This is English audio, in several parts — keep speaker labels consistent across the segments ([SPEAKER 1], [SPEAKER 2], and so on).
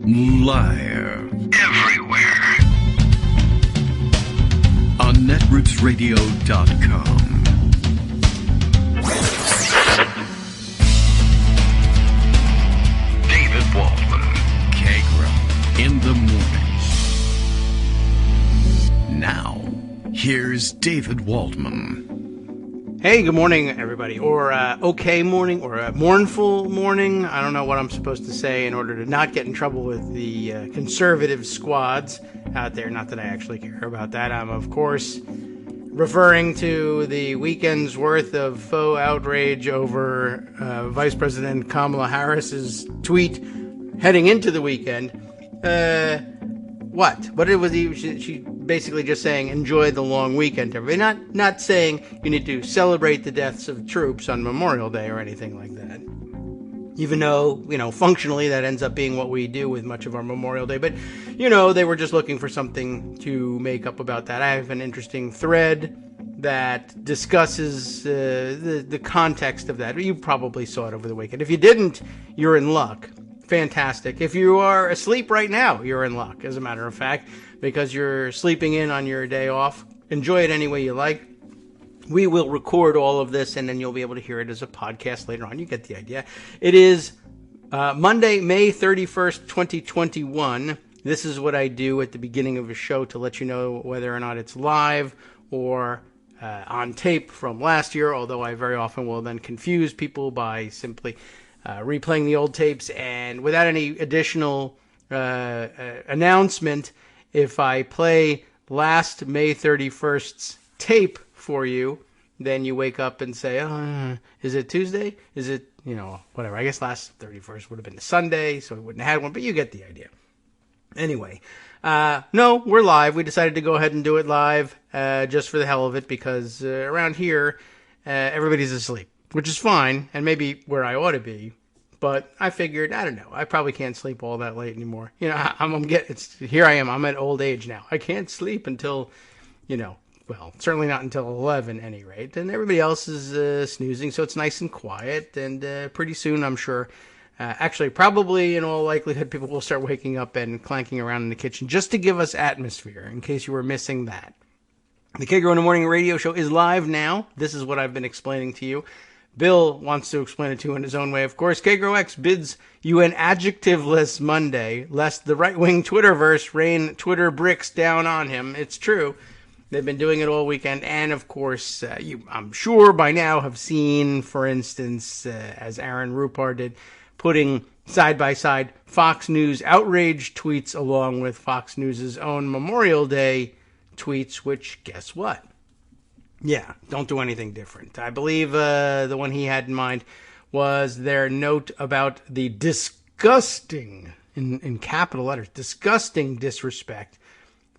[SPEAKER 1] Live. Everywhere. On netrootsradio.com. David Waldman. Kagro. In the morning. Now, here's David Waldman.
[SPEAKER 2] Hey, good morning, everybody. Or okay morning, or a mournful morning. I don't know what I'm supposed to say in order to not get in trouble with the conservative squads out there. Not that I actually care about that. I'm, of course, referring to the weekend's worth of faux outrage over Vice President Kamala Harris's tweet heading into the weekend. What was he? She basically just saying, enjoy the long weekend, everybody. Not saying you need to celebrate the deaths of troops on Memorial Day or anything like that. Even though, functionally that ends up being what we do with much of our Memorial Day. But, they were just looking for something to make up about that. I have an interesting thread that discusses the context of that. You probably saw it over the weekend. If you didn't, you're in luck. Fantastic. If you are asleep right now, you're in luck, as a matter of fact, because you're sleeping in on your day off. Enjoy it any way you like. We will record all of this, and then you'll be able to hear it as a podcast later on. You get the idea. It is Monday, May 31st, 2021. This is what I do at the beginning of a show to let you know whether or not it's live or on tape from last year, although I very often will then confuse people by simply replaying the old tapes, and without any additional announcement, if I play last May 31st's tape for you, then you wake up and say, is it Tuesday? Is it, whatever. I guess last 31st would have been a Sunday, so we wouldn't have had one, but you get the idea. Anyway, no, we're live. We decided to go ahead and do it live just for the hell of it, because around here, everybody's asleep, which is fine, and maybe where I ought to be. But I figured, I don't know, I probably can't sleep all that late anymore. Here I am, I'm at old age now. I can't sleep until, certainly not until 11 at any rate. And everybody else is snoozing, so it's nice and quiet. And pretty soon, I'm sure, actually, probably in all likelihood, people will start waking up and clanking around in the kitchen just to give us atmosphere, in case you were missing that. The Kagro in the Morning radio show is live now. This is what I've been explaining to you. Bill wants to explain it to you in his own way. Of course, Kagro X bids you an adjectiveless Monday, lest the right-wing Twitterverse rain Twitter bricks down on him. It's true. They've been doing it all weekend. And, of course, you, I'm sure by now, have seen, for instance, as Aaron Rupar did, putting side-by-side Fox News outrage tweets along with Fox News' own Memorial Day tweets, which, guess what? Yeah, don't do anything different. I believe the one he had in mind was their note about the disgusting, in capital letters, disgusting disrespect.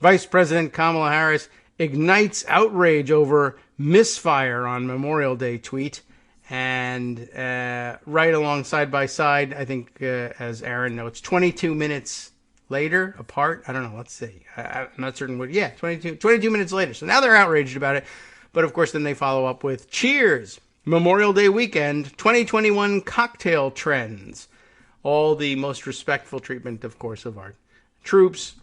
[SPEAKER 2] Vice President Kamala Harris ignites outrage over misfire on Memorial Day tweet. And right along side by side, I think, as Aaron notes, 22 minutes later, apart. I don't know, let's see. I'm not certain what, 22 minutes later. So now they're outraged about it. But, of course, then they follow up with, cheers, Memorial Day weekend, 2021 cocktail trends. All the most respectful treatment, of course, of our troops.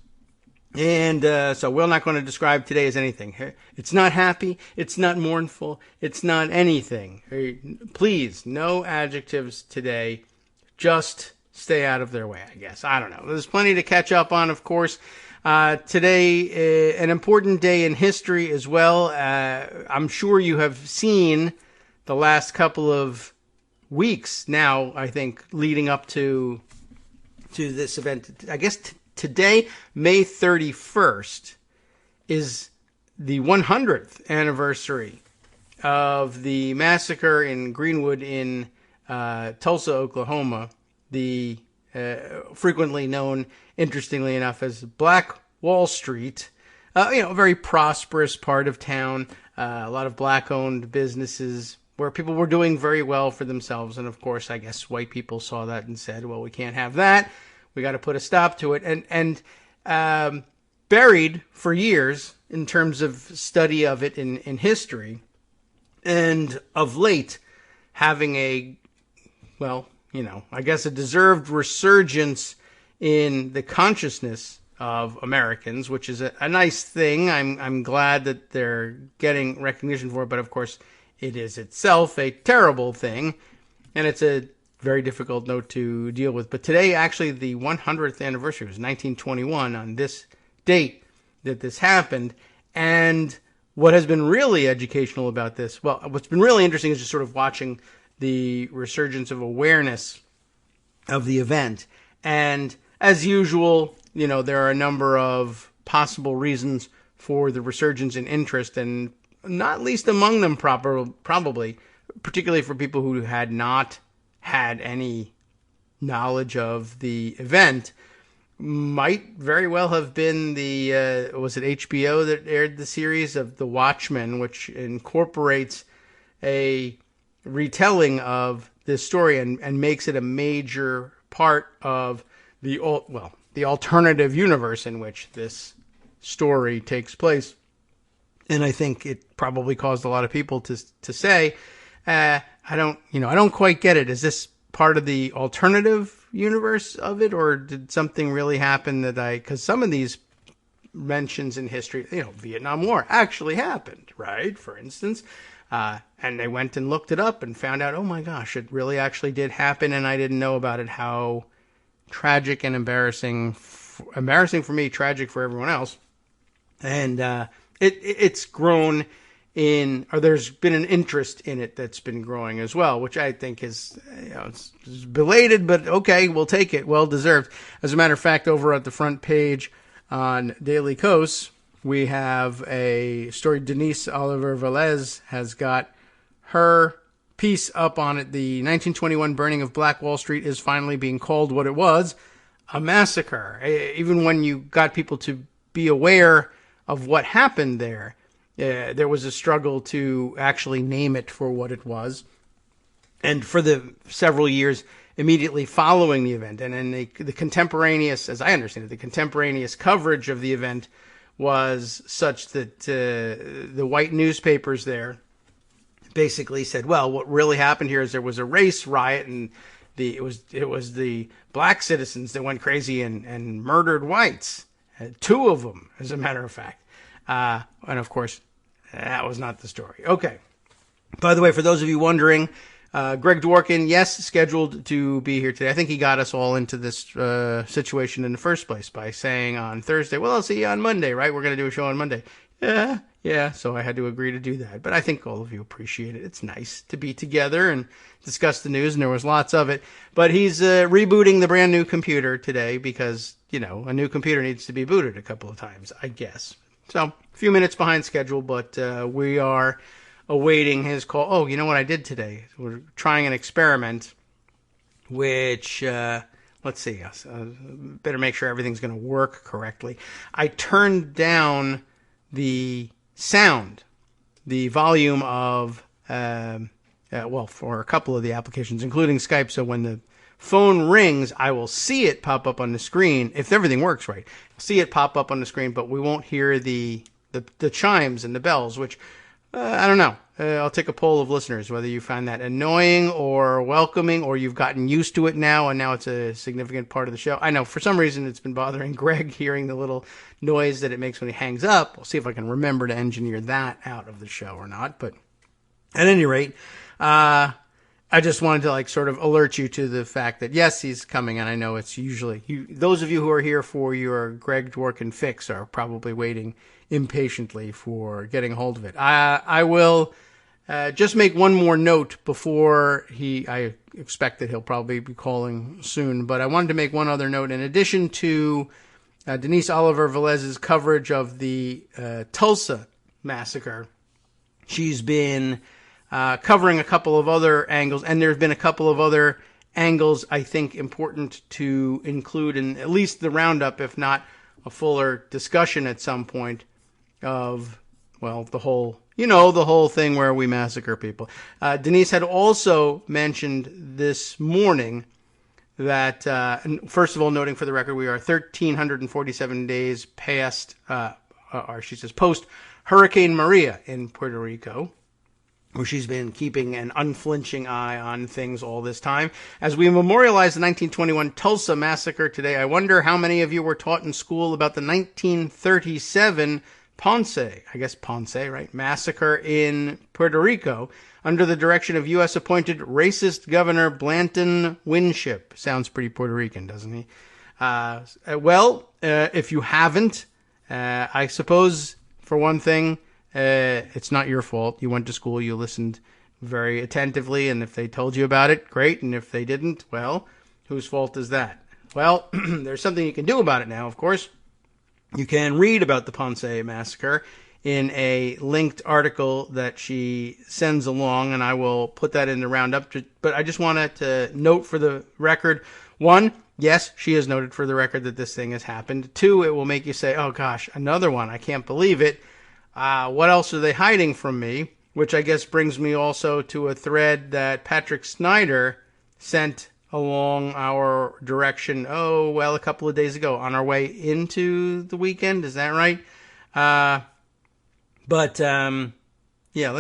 [SPEAKER 2] And so we're not going to describe today as anything. It's not happy. It's not mournful. It's not anything. Please, no adjectives today. Just stay out of their way, I guess. I don't know. There's plenty to catch up on, of course. Today, an important day in history as well. I'm sure you have seen the last couple of weeks now, I think, leading up to this event. I guess today, May 31st, is the 100th anniversary of the massacre in Greenwood in Tulsa, Oklahoma, the frequently known, interestingly enough, as Black Wall Street. A very prosperous part of town, a lot of black-owned businesses where people were doing very well for themselves. And, of course, I guess white people saw that and said, well, we can't have that. We got to put a stop to it. And buried for years in terms of study of it in history, and of late having a, well, I guess a deserved resurgence in the consciousness of Americans, which is a nice thing. I'm glad that they're getting recognition for it, but of course it is itself a terrible thing, and it's a very difficult note to deal with. But today, actually, the 100th anniversary was 1921 on this date that this happened. And what has been really educational about this, well, what's been really interesting is just sort of watching the resurgence of awareness of the event. And as usual, you know, there are a number of possible reasons for the resurgence in interest, and not least among them probably, particularly for people who had not had any knowledge of the event, might very well have been the, was it HBO that aired the series of The Watchmen, which incorporates a retelling of this story and makes it a major part of the alternative universe in which this story takes place. And I think it probably caused a lot of people to say, I don't quite get it. Is this part of the alternative universe of it, or did something really happen because some of these mentions in history, Vietnam War actually happened, right? For instance, and they went and looked it up and found out, oh my gosh, it really actually did happen, and I didn't know about it. How tragic and embarrassing for me, tragic for everyone else. And it's grown there's been an interest in it that's been growing as well, which I think is, it's belated, but okay, we'll take it, well deserved. As a matter of fact, over at the front page on Daily Kos, we have a story. Denise Oliver Velez has got her piece up on it. The 1921 burning of Black Wall Street is finally being called what it was, a massacre. Even when you got people to be aware of what happened there, there was a struggle to actually name it for what it was. And for the several years immediately following the event, and then the contemporaneous, as I understand it, the contemporaneous coverage of the event was such that the white newspapers there basically said, well, what really happened here is there was a race riot, and it was the black citizens that went crazy and murdered whites. Two of them, as a matter of fact. And of course, that was not the story. Okay. By the way, for those of you wondering, Greg Dworkin, yes, scheduled to be here today. I think he got us all into this situation in the first place by saying on Thursday, well, I'll see you on Monday, right? We're going to do a show on Monday. Yeah. So I had to agree to do that. But I think all of you appreciate it. It's nice to be together and discuss the news, and there was lots of it. But he's rebooting the brand new computer today because, a new computer needs to be booted a couple of times, I guess. So, a few minutes behind schedule, but we are awaiting his call. Oh, you know what I did today? We're trying an experiment, which, let's see, better make sure everything's going to work correctly. I turned down the sound, the volume of, for a couple of the applications, including Skype, so when the phone rings, I will see it pop up on the screen, if everything works right. I'll see it pop up on the screen, but we won't hear the chimes and the bells, which, I don't know. I'll take a poll of listeners, whether you find that annoying or welcoming, or you've gotten used to it now, and now it's a significant part of the show. I know, for some reason, it's been bothering Greg, hearing the little noise that it makes when he hangs up. We'll see if I can remember to engineer that out of the show or not, but at any rate, I just wanted to sort of alert you to the fact that, yes, he's coming, and I know it's usually, those of you who are here for your Greg Dworkin fix are probably waiting impatiently for getting a hold of it. I will just make one more note before I expect that he'll probably be calling soon, but I wanted to make one other note. In addition to Denise Oliver Velez's coverage of the Tulsa massacre, she's been covering a couple of other angles, and there's been a couple of other angles I think important to include in at least the roundup, if not a fuller discussion at some point of, the whole thing where we massacre people. Denise had also mentioned this morning that, first of all, noting for the record, we are 1,347 days past, or she says post Hurricane Maria in Puerto Rico. where she's been keeping an unflinching eye on things all this time. As we memorialize the 1921 Tulsa massacre today, I wonder how many of you were taught in school about the 1937 Ponce, right? Massacre in Puerto Rico under the direction of U.S.-appointed racist Governor Blanton Winship. Sounds pretty Puerto Rican, doesn't he? If you haven't, I suppose, for one thing, it's not your fault. You went to school, you listened very attentively, and if they told you about it, great. And if they didn't, well, whose fault is that? Well, there's something you can do about it now, of course. You can read about the Ponce massacre in a linked article that she sends along, and I will put that in the roundup. But I just wanted to note for the record, one, yes, she has noted for the record that this thing has happened. Two, it will make you say, oh gosh, another one, I can't believe it. What else are they hiding from me? Which I guess brings me also to a thread that Patrick Snyder sent along our direction, a couple of days ago on our way into the weekend. Is that right? Let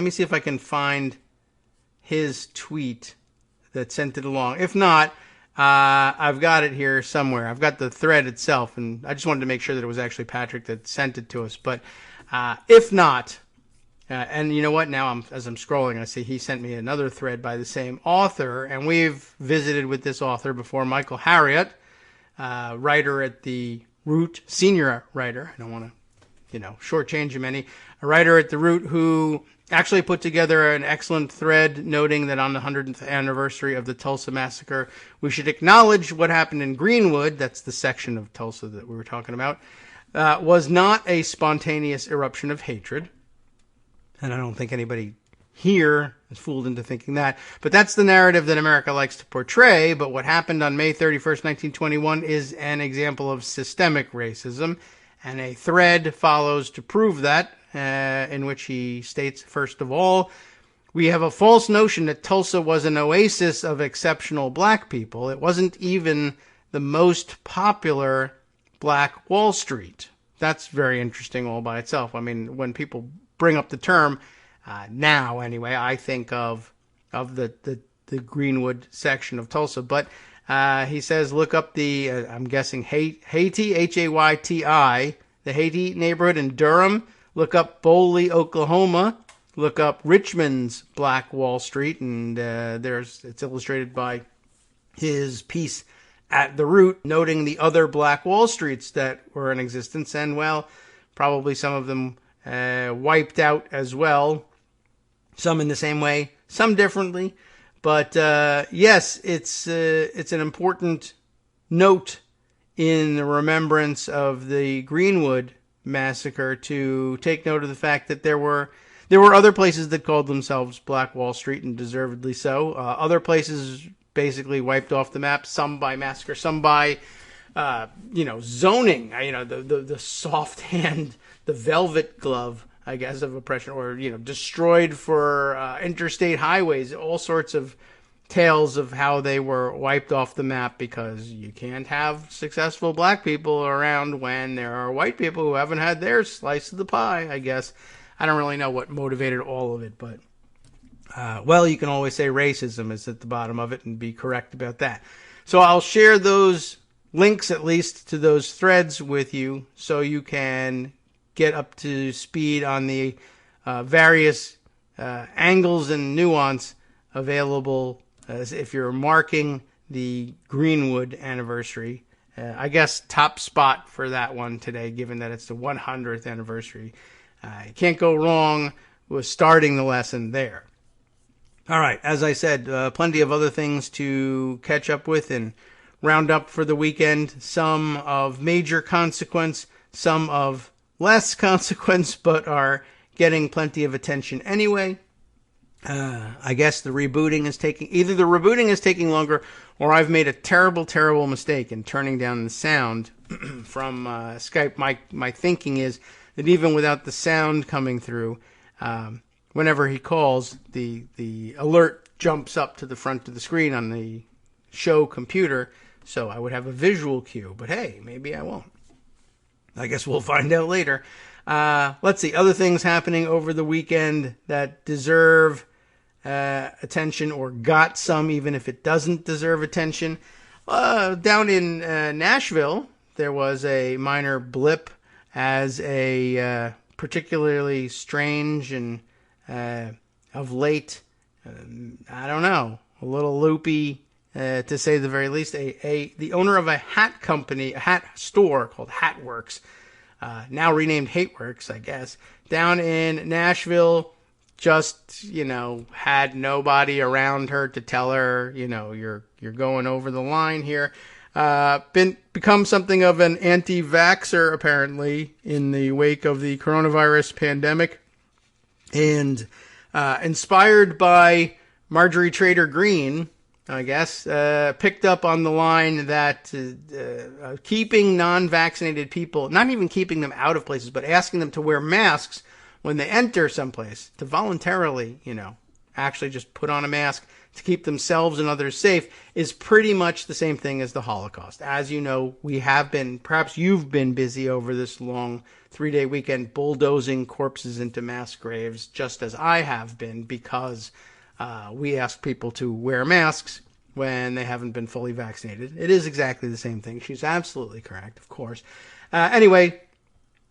[SPEAKER 2] me see if I can find his tweet that sent it along. If not, I've got it here somewhere. I've got the thread itself, and I just wanted to make sure that it was actually Patrick that sent it to us. But if not, and you know what? Now, as I'm scrolling, I see he sent me another thread by the same author, and we've visited with this author before, Michael Harriot, writer at The Root, senior writer. I don't want to, shortchange him any. A writer at The Root who actually put together an excellent thread noting that on the 100th anniversary of the Tulsa massacre, we should acknowledge what happened in Greenwood, that's the section of Tulsa that we were talking about, was not a spontaneous eruption of hatred. And I don't think anybody here is fooled into thinking that. But that's the narrative that America likes to portray. But what happened on May 31st, 1921 is an example of systemic racism. And a thread follows to prove that, in which he states, first of all, we have a false notion that Tulsa was an oasis of exceptional black people. It wasn't even the most popular Black Wall Street. That's very interesting all by itself. I mean, when people bring up the term, now anyway, I think of the Greenwood section of Tulsa. But he says, look up the, I'm guessing Hayti, Hayti, the Hayti neighborhood in Durham. Look up Boley, Oklahoma. Look up Richmond's Black Wall Street, and it's illustrated by his piece at The Root, noting the other Black Wall Streets that were in existence, and well, probably some of them wiped out as well. Some in the same way, some differently. But yes, it's an important note in the remembrance of the Greenwood massacre to take note of the fact that there were other places that called themselves Black Wall Street, and deservedly so. Other places basically wiped off the map, some by massacre, some by zoning, the soft hand, the velvet glove, I guess, of oppression, or destroyed for interstate highways, all sorts of tales of how they were wiped off the map, because you can't have successful black people around when there are white people who haven't had their slice of the pie, I guess. I don't really know what motivated all of it, but you can always say racism is at the bottom of it and be correct about that. So I'll share those links, at least, to those threads with you so you can get up to speed on the various angles and nuance available if you're marking the Greenwood anniversary. I guess top spot for that one today, given that it's the 100th anniversary. You can't go wrong with starting the lesson there. All right, as I said, plenty of other things to catch up with and round up for the weekend. Some of major consequence, some of less consequence, but are getting plenty of attention anyway. I guess the rebooting is taking longer, or I've made a terrible, terrible mistake in turning down the sound from Skype. My thinking is that even without the sound coming through, whenever he calls, the alert jumps up to the front of the screen on the show computer, so I would have a visual cue. But hey, maybe I won't. I guess we'll find out later. Let's see, other things happening over the weekend that deserve attention or got some, even if it doesn't deserve attention. Down in Nashville, there was a minor blip as a particularly strange and of late, I don't know, a little loopy, to say the very least, the owner of a hat company, a hat store called Hatworks, now renamed Hateworks, I guess, down in Nashville, just, had nobody around her to tell her, you're going over the line here. Become something of an anti-vaxxer, apparently, in the wake of the coronavirus pandemic. And inspired by Marjorie Taylor Greene, I guess, picked up on the line that keeping non-vaccinated people, not even keeping them out of places, but asking them to wear masks when they enter someplace, to voluntarily, actually just put on a mask to keep themselves and others safe, is pretty much the same thing as the Holocaust. As you know, we have been, perhaps you've been busy over this long 3-day weekend bulldozing corpses into mass graves, just as I have been, because we ask people to wear masks when they haven't been fully vaccinated. It is exactly the same thing. She's absolutely correct, of course. Anyway,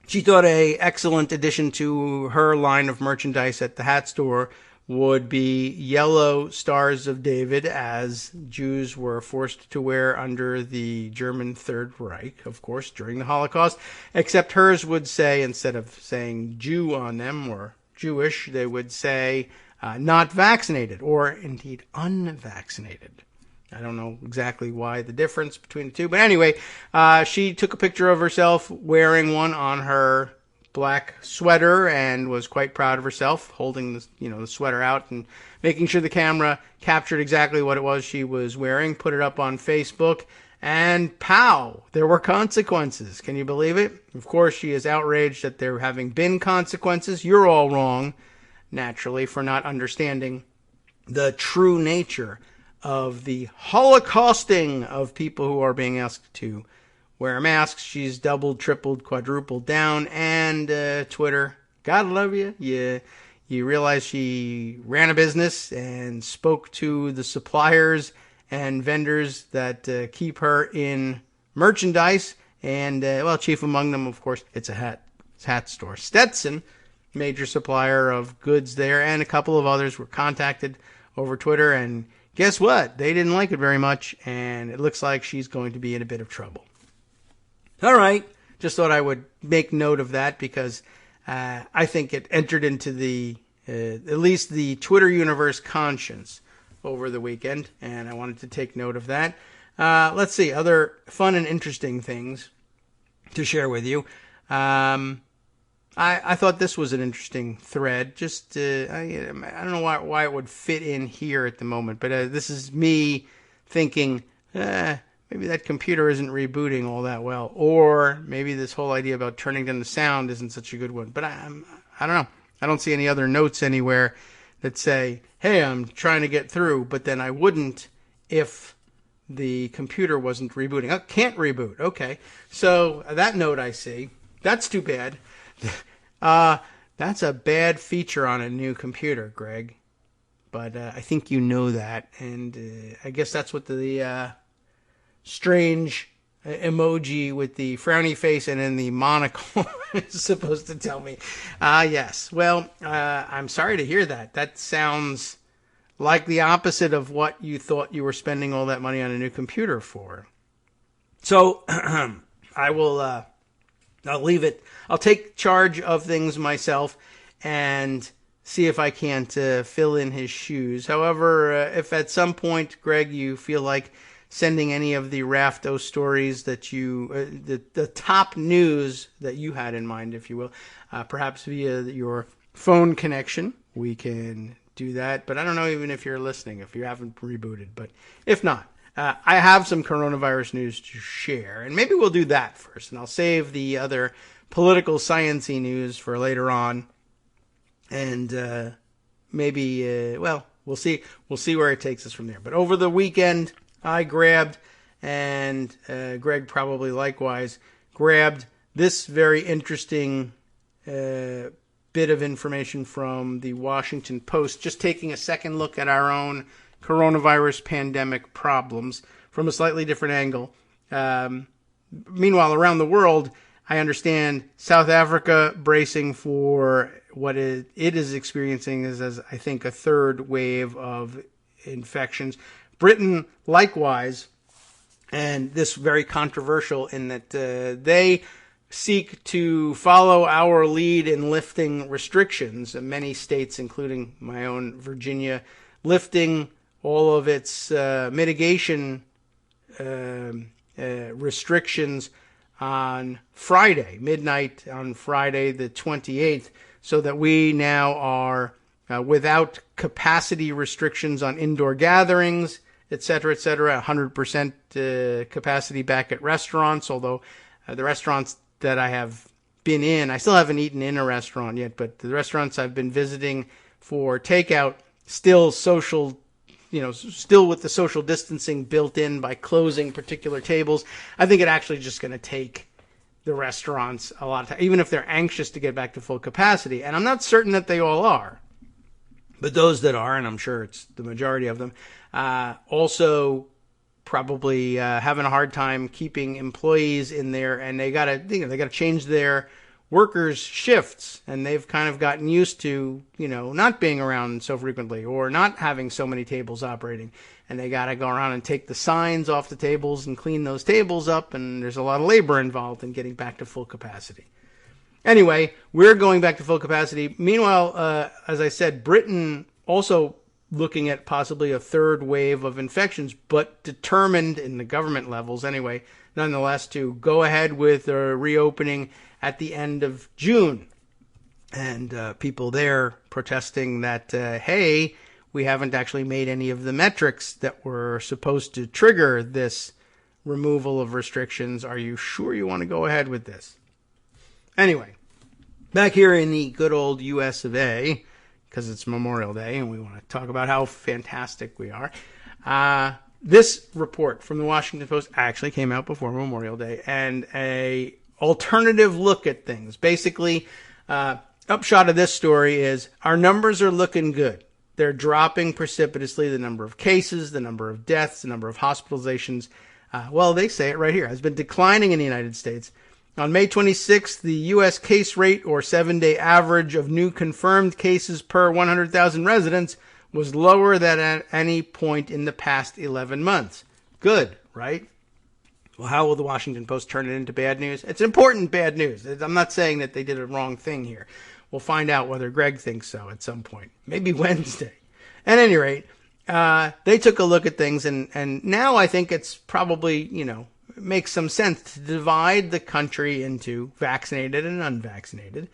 [SPEAKER 2] she thought an excellent addition to her line of merchandise at the hat store would be yellow stars of David, as Jews were forced to wear under the German Third Reich, of course, during the Holocaust. Except hers would say, instead of saying Jew on them or Jewish, they would say not vaccinated, or indeed unvaccinated. I don't know exactly why the difference between the two. But anyway, she took a picture of herself wearing one on her black sweater and was quite proud of herself, holding the sweater out and making sure the camera captured exactly what it was she was wearing, put it up on Facebook, and pow, there were consequences. Can you believe it? Of course, she is outraged that there having been consequences. You're all wrong, naturally, for not understanding the true nature of the holocausting of people who are being asked to wear masks. She's doubled, tripled, quadrupled down, and Twitter, God love you. You realize she ran a business and spoke to the suppliers and vendors that keep her in merchandise, and chief among them, of course, it's a hat store. Stetson, major supplier of goods there, and a couple of others were contacted over Twitter, and guess what? They didn't like it very much, and it looks like she's going to be in a bit of trouble. All right, just thought I would make note of that because I think it entered into the, at least the Twitter universe conscience over the weekend, and I wanted to take note of that. Let's see, other fun and interesting things to share with you. I thought this was an interesting thread. Just I don't know why it would fit in here at the moment, but this is me thinking, maybe that computer isn't rebooting all that well, or maybe this whole idea about turning down the sound isn't such a good one. But I don't know. I don't see any other notes anywhere that say, hey, I'm trying to get through, but then I wouldn't if the computer wasn't rebooting. Oh, can't reboot. Okay. So that note I see. That's too bad. That's a bad feature on a new computer, Greg. But I think you know that. And I guess that's what the strange emoji with the frowny face and then the monocle is supposed to tell me. Yes. Well, I'm sorry to hear that. That sounds like the opposite of what you thought you were spending all that money on a new computer for. So I'll leave it. I'll take charge of things myself and see if I can't fill in his shoes. However, if at some point, Greg, you feel like sending any of the Rafto stories that you, the top news that you had in mind, if you will, perhaps via your phone connection, we can do that. But I don't know even if you're listening, if you haven't rebooted. But if not, I have some coronavirus news to share, and maybe we'll do that first, and I'll save the other political sciencey news for later on. And maybe, we'll see. We'll see where it takes us from there. But over the weekend, I grabbed, and Greg probably likewise grabbed, this very interesting bit of information from the Washington Post, just taking a second look at our own coronavirus pandemic problems from a slightly different angle. Meanwhile, around the world, I understand South Africa bracing for what it is experiencing as I think, a third wave of infections. Britain, likewise, and this very controversial in that they seek to follow our lead in lifting restrictions. Many states, including my own Virginia, lifting all of its mitigation restrictions on Friday, midnight on Friday the 28th, so that we now are without capacity restrictions on indoor gatherings, et cetera, 100% capacity back at restaurants, although the restaurants that I have been in, I still haven't eaten in a restaurant yet, but the restaurants I've been visiting for takeout, still social, still with the social distancing built in by closing particular tables. I think it actually just going to take the restaurants a lot of time, even if they're anxious to get back to full capacity. And I'm not certain that they all are, but those that are, and I'm sure it's the majority of them, also probably having a hard time keeping employees in there, and they got to change their workers' shifts, and they've kind of gotten used to not being around so frequently or not having so many tables operating, and they got to go around and take the signs off the tables and clean those tables up, and there's a lot of labor involved in getting back to full capacity. Anyway, we're going back to full capacity. Meanwhile, as I said, Britain also looking at possibly a third wave of infections, but determined in the government levels anyway, nonetheless, to go ahead with a reopening at the end of June. And people there protesting that, hey, we haven't actually made any of the metrics that were supposed to trigger this removal of restrictions. Are you sure you want to go ahead with this? Anyway, back here in the good old US of A, because it's Memorial Day and we want to talk about how fantastic we are. This report from the Washington Post actually came out before Memorial Day, and a alternative look at things. Basically, upshot of this story is our numbers are looking good. They're dropping precipitously. The number of cases, the number of deaths, the number of hospitalizations, well, they say it right here, has been declining in the United States. On May 26th, the U.S. case rate, or 7-day average of new confirmed cases per 100,000 residents, was lower than at any point in the past 11 months. Good, right? Well, how will the Washington Post turn it into bad news? It's important bad news. I'm not saying that they did a wrong thing here. We'll find out whether Greg thinks so at some point. Maybe Wednesday. At any rate, they took a look at things, and now I think it's probably, it makes some sense to divide the country into vaccinated and unvaccinated.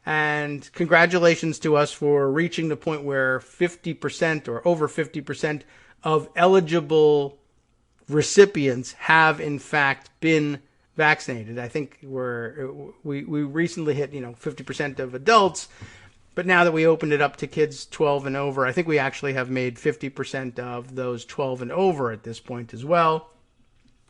[SPEAKER 2] And congratulations to us for reaching the point where 50% or over 50% of eligible recipients have in fact been vaccinated. I think we recently hit 50% of adults, but now that we opened it up to kids 12 and over, I think we actually have made 50% of those 12 and over at this point as well.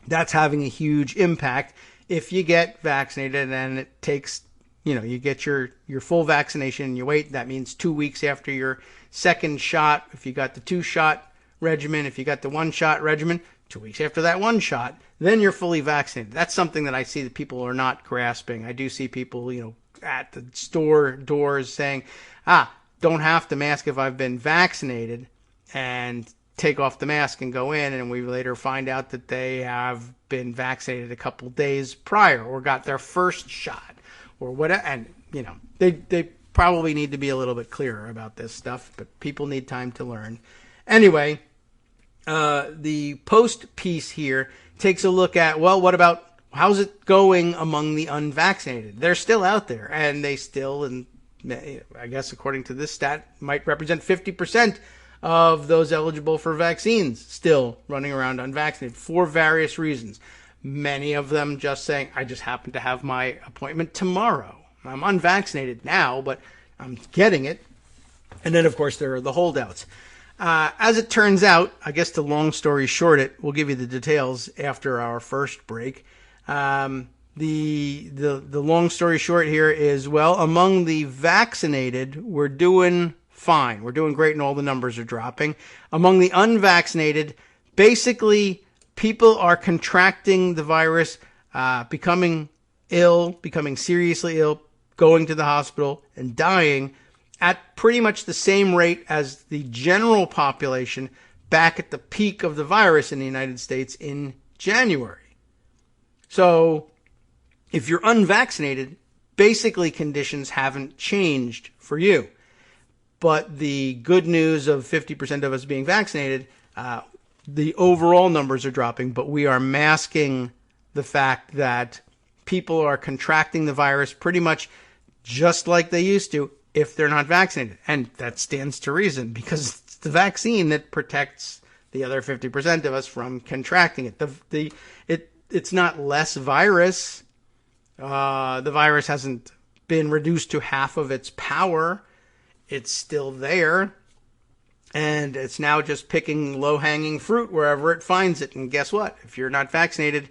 [SPEAKER 2] That's having a huge impact. If you get vaccinated and it takes, you get your full vaccination and you wait, that means 2 weeks after your second shot. If you got the 2-shot regimen, if you got the 1-shot regimen, 2 weeks after that 1 shot, then you're fully vaccinated. That's something that I see that people are not grasping. I do see people, at the store doors saying, don't have to mask if I've been vaccinated, and take off the mask and go in, and we later find out that they have been vaccinated a couple days prior or got their first shot or whatever. And, they probably need to be a little bit clearer about this stuff, but people need time to learn. Anyway, the Post piece here takes a look at, well, what about how's it going among the unvaccinated? They're still out there, and they still, and I guess according to this stat, might represent 50% of those eligible for vaccines still running around unvaccinated for various reasons. Many of them just saying, I just happen to have my appointment tomorrow. I'm unvaccinated now, but I'm getting it. And then, of course, there are the holdouts. As it turns out, I guess the long story short, we'll give you the details after our first break. the long story short here is, well, among the vaccinated, we're doing fine. We're doing great and all the numbers are dropping. Among the unvaccinated, basically people are contracting the virus, becoming ill, becoming seriously ill, going to the hospital and dying at pretty much the same rate as the general population back at the peak of the virus in the United States in January. So if you're unvaccinated, basically conditions haven't changed for you. But the good news of 50% of us being vaccinated, the overall numbers are dropping, but we are masking the fact that people are contracting the virus pretty much just like they used to if they're not vaccinated. And that stands to reason because it's the vaccine that protects the other 50% of us from contracting it. It's not less virus. The virus hasn't been reduced to half of its power. It's still there. And it's now just picking low-hanging fruit wherever it finds it. And guess what? If you're not vaccinated,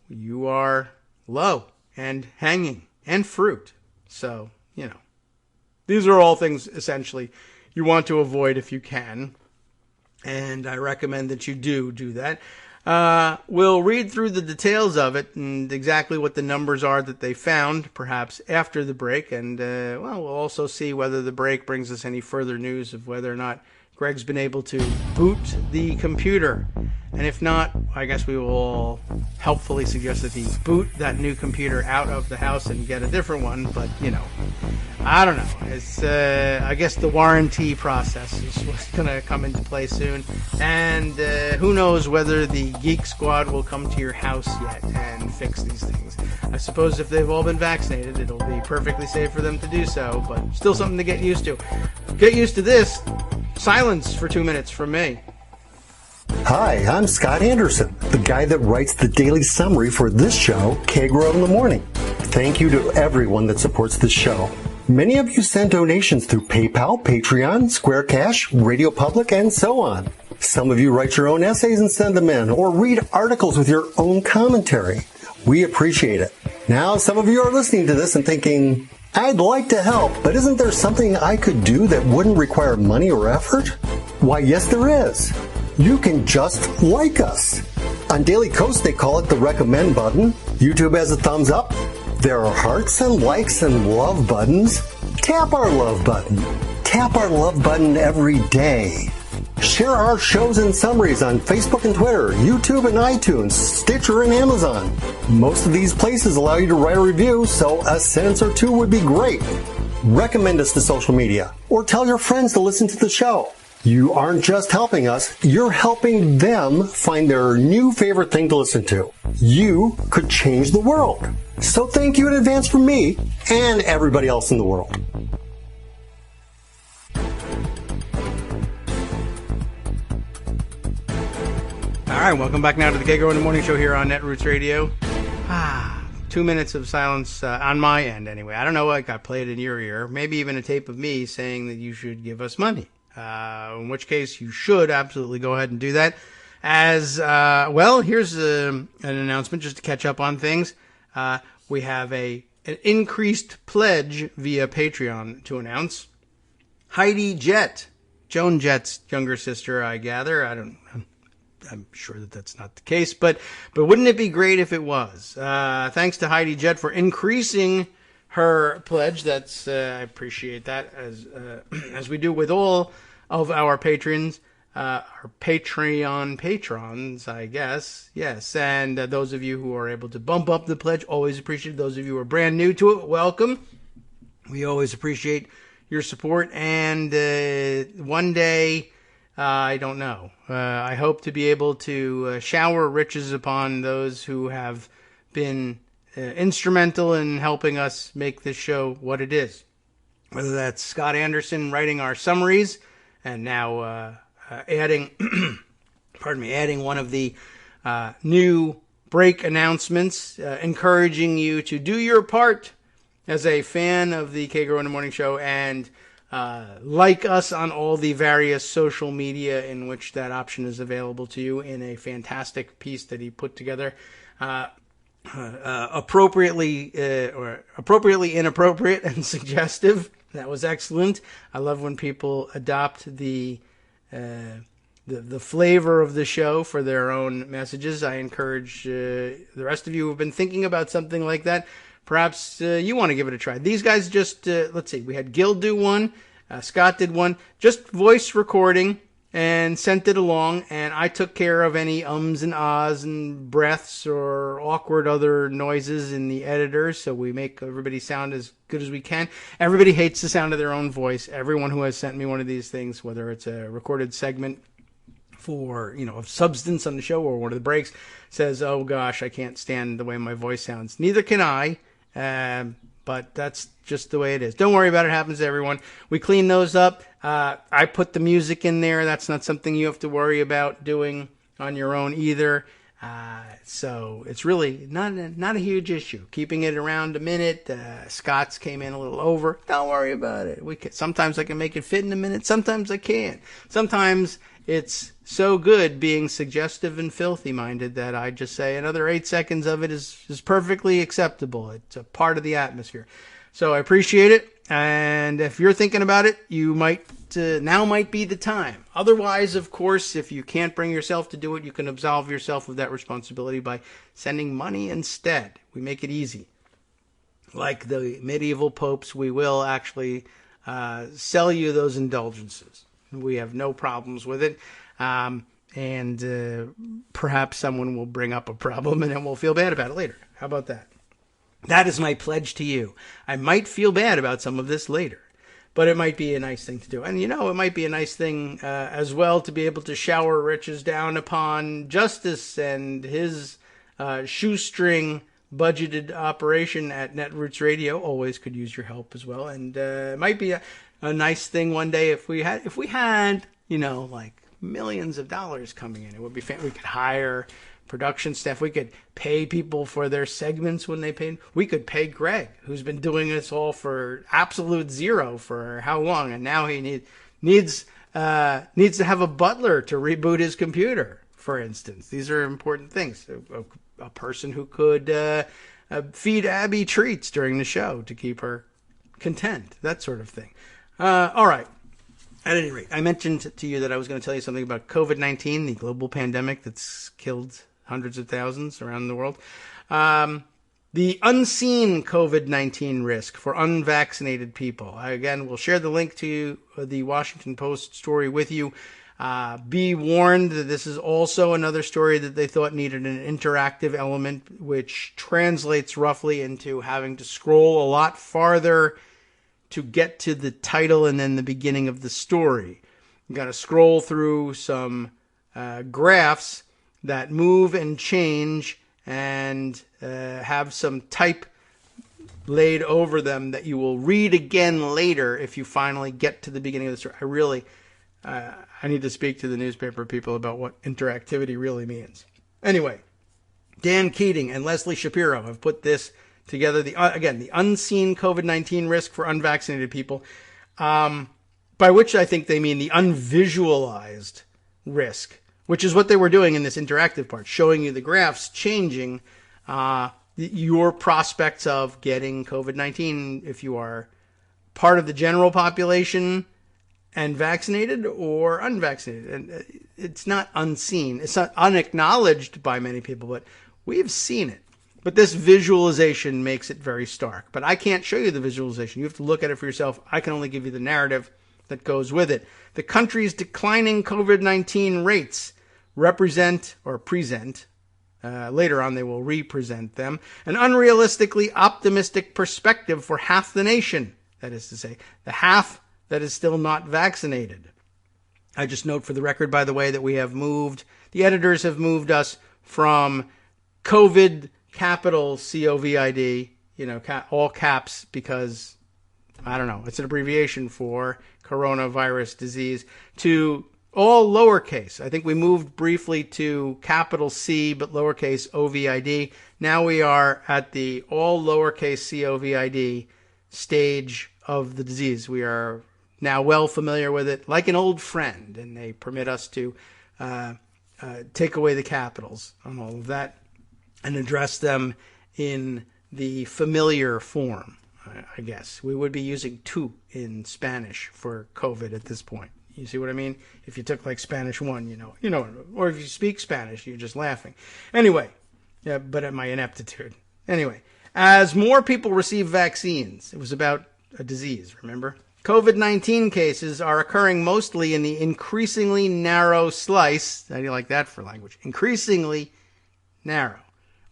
[SPEAKER 2] you are low and hanging and fruit. So, these are all things essentially you want to avoid if you can. And I recommend that you do that. We'll read through the details of it and exactly what the numbers are that they found, perhaps after the break. And, we'll also see whether the break brings us any further news of whether or not Greg's been able to boot the computer. And if not, I guess we will helpfully suggest that he boot that new computer out of the house and get a different one. But, I don't know. It's, I guess the warranty process is what's going to come into play soon. And who knows whether the Geek Squad will come to your house yet and fix these things. I suppose if they've all been vaccinated, it'll be perfectly safe for them to do so, but still something to get used to. Get used to this. Silence for 2 minutes from me.
[SPEAKER 3] Hi, I'm Scott Anderson, the guy that writes the daily summary for this show, Kagro in the Morning. Thank you to everyone that supports this show. Many of you send donations through PayPal, Patreon, Square Cash, Radio Public, and so on. Some of you write your own essays and send them in, or read articles with your own commentary. We appreciate it. Now, some of you are listening to this and thinking, I'd like to help, but isn't there something I could do that wouldn't require money or effort? Why, yes, there is. You can just like us. On Daily Kos, they call it the recommend button. YouTube has a thumbs up. There are hearts and likes and love buttons. Tap our love button. Tap our love button every day. Share our shows and summaries on Facebook and Twitter, YouTube and iTunes, Stitcher and Amazon. Most of these places allow you to write a review, so a sentence or two would be great. Recommend us to social media, or tell your friends to listen to the show. You aren't just helping us, you're helping them find their new favorite thing to listen to. You could change the world. So thank you in advance from me and everybody else in the world.
[SPEAKER 2] All right, welcome back now to the Kagro in the Morning Show here on Netroots Radio. 2 minutes of silence on my end anyway. I don't know what got played in your ear. Maybe even a tape of me saying that you should give us money. In which case you should absolutely go ahead and do that. As well, here's an announcement just to catch up on things. We have an increased pledge via Patreon to announce. Heidi Jett, Joan Jett's younger sister, I gather. I'm sure that that's not the case, but wouldn't it be great if it was? Thanks to Heidi Jett for increasing her pledge. That's I appreciate that, as we do with all of our patrons, our Patreon patrons, I guess. Yes, and those of you who are able to bump up the pledge, always appreciate it. Those of you who are brand new to it, welcome. We always appreciate your support, and one day, I don't know. I hope to be able to shower riches upon those who have been instrumental in helping us make this show what it is. Whether that's Scott Anderson writing our summaries and now adding one of the new break announcements, encouraging you to do your part as a fan of the Kagro in the Morning Show and like us on all the various social media in which that option is available to you in a fantastic piece that he put together. appropriately inappropriate and suggestive. That was excellent. I love when people adopt the flavor of the show for their own messages. I encourage the rest of you who have been thinking about something like that. Perhaps you want to give it a try. These guys just, let's see, we had Gil do one, Scott did one, just voice recording and sent it along, and I took care of any ums and ahs and breaths or awkward other noises in the editor, so we make everybody sound as good as we can. Everybody hates the sound of their own voice. Everyone who has sent me one of these things, whether it's a recorded segment for, of substance on the show or one of the breaks, says, oh gosh, I can't stand the way my voice sounds. Neither can I. But that's just the way it is. Don't worry about it. It happens to everyone. We clean those up. I put the music in there. That's not something you have to worry about doing on your own either. So it's really not a huge issue. Keeping it around a minute. Scott's came in a little over. Don't worry about it. Sometimes I can make it fit in a minute. Sometimes I can't. Sometimes it's so good being suggestive and filthy-minded that I just say another 8 seconds of it is perfectly acceptable. It's a part of the atmosphere. So I appreciate it. And if you're thinking about it, you now might be the time. Otherwise, of course, if you can't bring yourself to do it, you can absolve yourself of that responsibility by sending money instead. We make it easy. Like the medieval popes, we will actually sell you those indulgences. We have no problems with it. And perhaps someone will bring up a problem and then we'll feel bad about it later. How about that? That is my pledge to you. I might feel bad about some of this later, but it might be a nice thing to do. And, it might be a nice thing as well to be able to shower riches down upon Justice and his shoestring budgeted operation at Netroots Radio. Always could use your help as well. And it might be a nice thing one day if we had, like millions of dollars coming in. It would be we could hire production staff. We could pay people for their segments when they paid. We could pay Greg, who's been doing this all for absolute zero for how long, and now he needs to have a butler to reboot his computer, for instance. These are important things. A person who could feed Abby treats during the show to keep her content, that sort of thing. All right. At any rate, I mentioned to you that I was going to tell you something about COVID-19, the global pandemic that's killed hundreds of thousands around the world. The unseen COVID-19 risk for unvaccinated people. Again, we'll share the link to the Washington Post story with you. Be warned that this is also another story that they thought needed an interactive element, which translates roughly into having to scroll a lot farther to get to the title and then the beginning of the story. You got to scroll through some graphs that move and change and have some type laid over them that you will read again later if you finally get to the beginning of the story. I need to speak to the newspaper people about what interactivity really means. Anyway, Dan Keating and Leslie Shapiro have put this together, the unseen COVID-19 risk for unvaccinated people, by which I think they mean the unvisualized risk, which is what they were doing in this interactive part, showing you the graphs changing your prospects of getting COVID-19 if you are part of the general population and vaccinated or unvaccinated. And it's not unseen. It's not unacknowledged by many people, but we've seen it. But this visualization makes it very stark. But I can't show you the visualization. You have to look at it for yourself. I can only give you the narrative that goes with it. The country's declining COVID-19 rates represent or present, later on they will represent them, an unrealistically optimistic perspective for half the nation. That is to say, the half that is still not vaccinated. I just note for the record, by the way, that we have moved, the editors have moved us from COVID, capital COVID, all caps because, I don't know, it's an abbreviation for coronavirus disease, to all lowercase. I think we moved briefly to capital C but lowercase OVID. Now we are at the all lowercase COVID stage of the disease. We are now well familiar with it, like an old friend, and they permit us to take away the capitals on all of that and address them in the familiar form, I guess. We would be using tu in Spanish for COVID at this point. You see what I mean? If you took like Spanish 1, you know, or if you speak Spanish, you're just laughing. Anyway, yeah, but at my ineptitude. Anyway, as more people receive vaccines, it was about a disease, remember? COVID-19 cases are occurring mostly in the increasingly narrow slice. How do you like that for language? Increasingly narrow,